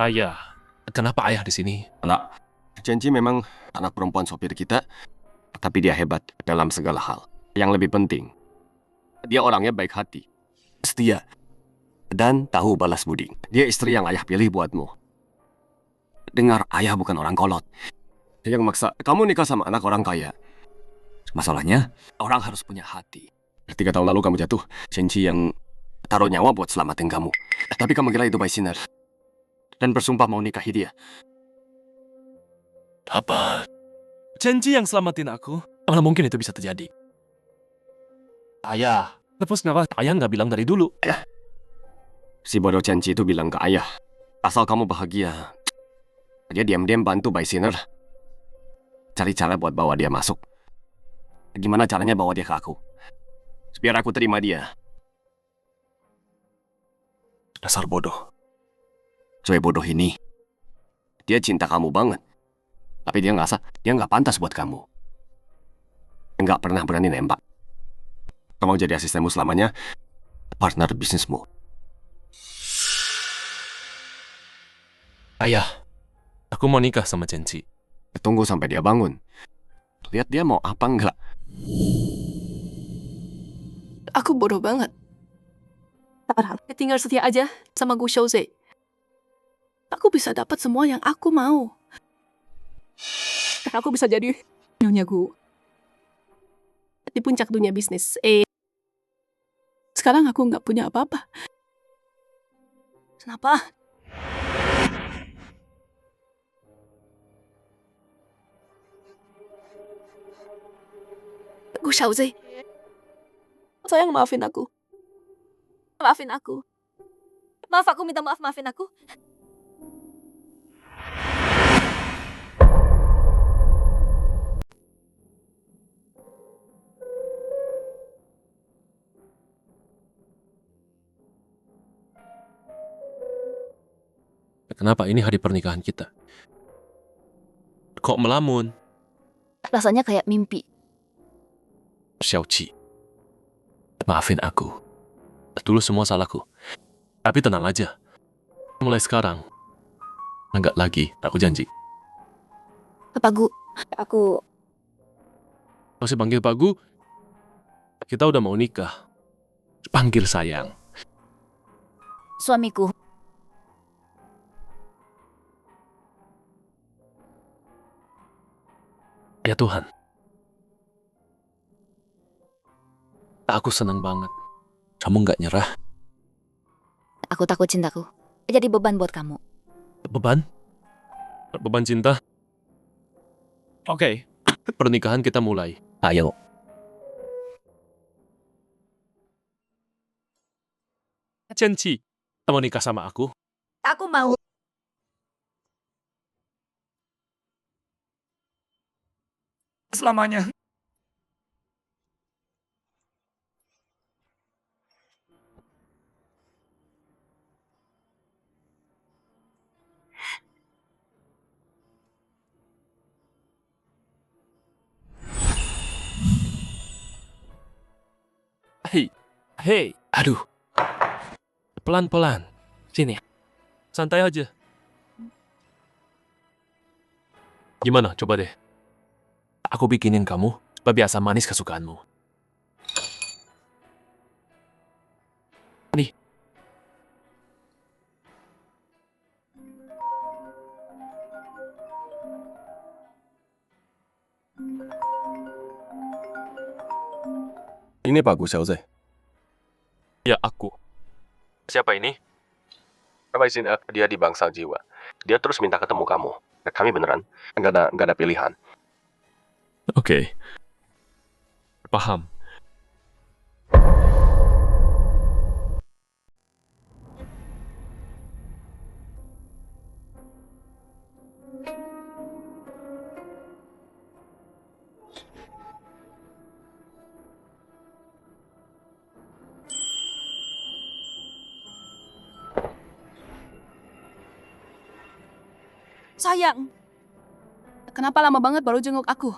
Ayah. Kenapa ayah di sini? Anak, Cenci memang anak perempuan sopir kita, tapi dia hebat dalam segala hal. Yang lebih penting, dia orangnya baik hati, setia, dan tahu balas budi. Dia istri yang ayah pilih buatmu. Dengar, ayah bukan orang kolot yang maksa kamu nikah sama anak orang kaya. Masalahnya, orang harus punya hati. 3 tahun lalu kamu jatuh, Cenci yang taruh nyawa buat selamatin kamu. Tapi kamu gila itu by sinner. Dan bersumpah mau nikahi dia. Apa? Cenci yang selamatin aku? Mana mungkin itu bisa terjadi? Ayah. Terus kenapa ayah nggak bilang dari dulu? Si bodoh Cenci itu bilang ke ayah, asal kamu bahagia. Dia diam-diam bantu by sinner. Cari cara buat bawa dia masuk. Gimana caranya bawa dia ke aku? Biar aku terima dia. Dasar bodoh. Cewek bodoh ini, dia cinta kamu banget. Tapi dia nggak pantas buat kamu. Nggak pernah berani nembak. Kamu mau jadi asistenmu selamanya, partner bisnismu. Ayah, aku mau nikah sama Cenci. Tunggu sampai dia bangun. Lihat dia mau apa enggak. Aku bodoh banget. Tinggal setia aja sama Gu Xiaoze. Aku bisa dapat semua yang aku mau. Dan aku bisa jadi nyonya Gu. Di puncak dunia bisnis. Sekarang aku nggak punya apa-apa. Kenapa? Gu Xiaoze. Sayang, maafin aku. Maafin aku. Maaf, aku minta maaf, maafin aku. Kenapa ini hari pernikahan kita? Kok melamun? Rasanya kayak mimpi. Xiaoqi, maafin aku. Dulu semua salahku. Tapi tenang aja. Mulai sekarang, enggak lagi, aku janji. Pak Gu, aku... Masih panggil Pak Gu? Kita udah mau nikah. Panggil sayang. Suamiku. Ya Tuhan. Aku senang banget. Kamu nggak nyerah. Aku takut cintaku jadi beban buat kamu. Beban? Beban cinta? Oke. Pernikahan kita mulai. Ayo. Cenci, mau nikah sama aku? Aku mau. Selamanya. Hei, aduh. Pelan-pelan. Sini. Santai aja. Gimana? Coba deh. Aku bikinin kamu biasa manis kesukaanmu. Nih. Ini Pak Gu Xiaoze. Ya, aku. Siapa ini? Dia di Bangsal Jiwa. Dia terus minta ketemu kamu. Kami beneran nggak ada pilihan. Oke. Paham. Sayang. Kenapa lama banget baru jenguk aku?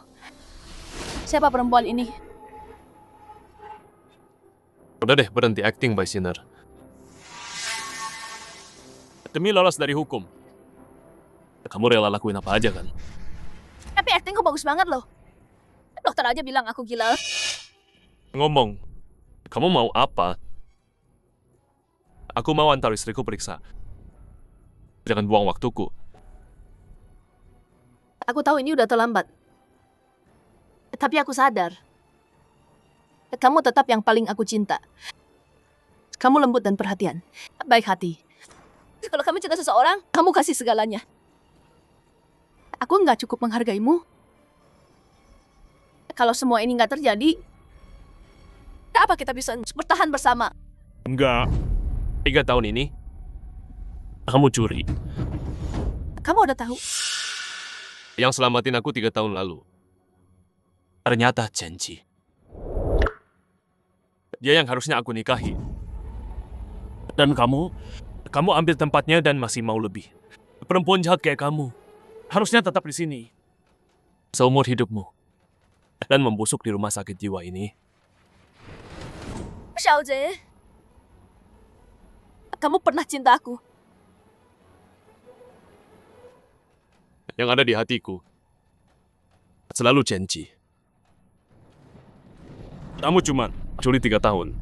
Siapa perempuan ini? Udah deh, berhenti acting, By Sinner. Demi lolos dari hukum. Kamu rela lakuin apa aja kan? Tapi actingku bagus banget loh. Dokter aja bilang aku gila. Ngomong, kamu mau apa? Aku mau antar istriku periksa. Jangan buang waktuku. Aku tahu ini udah terlambat. Tapi aku sadar. Kamu tetap yang paling aku cinta. Kamu lembut dan perhatian. Baik hati. Kalau kamu cinta seseorang, kamu kasih segalanya. Aku nggak cukup menghargaimu. Kalau semua ini nggak terjadi, apa kita bisa bertahan bersama? Enggak. 3 tahun ini, kamu curi. Kamu udah tahu. Yang selamatin aku 3 tahun lalu. Ternyata Cenci. Dia yang harusnya aku nikahi. Dan kamu ambil tempatnya dan masih mau lebih. Perempuan jahat kayak kamu harusnya tetap di sini seumur hidupmu dan membusuk di rumah sakit jiwa ini. Xiaoze, kamu pernah cinta aku. Yang ada di hatiku selalu Cenci. Kamu cuma curi 3 tahun.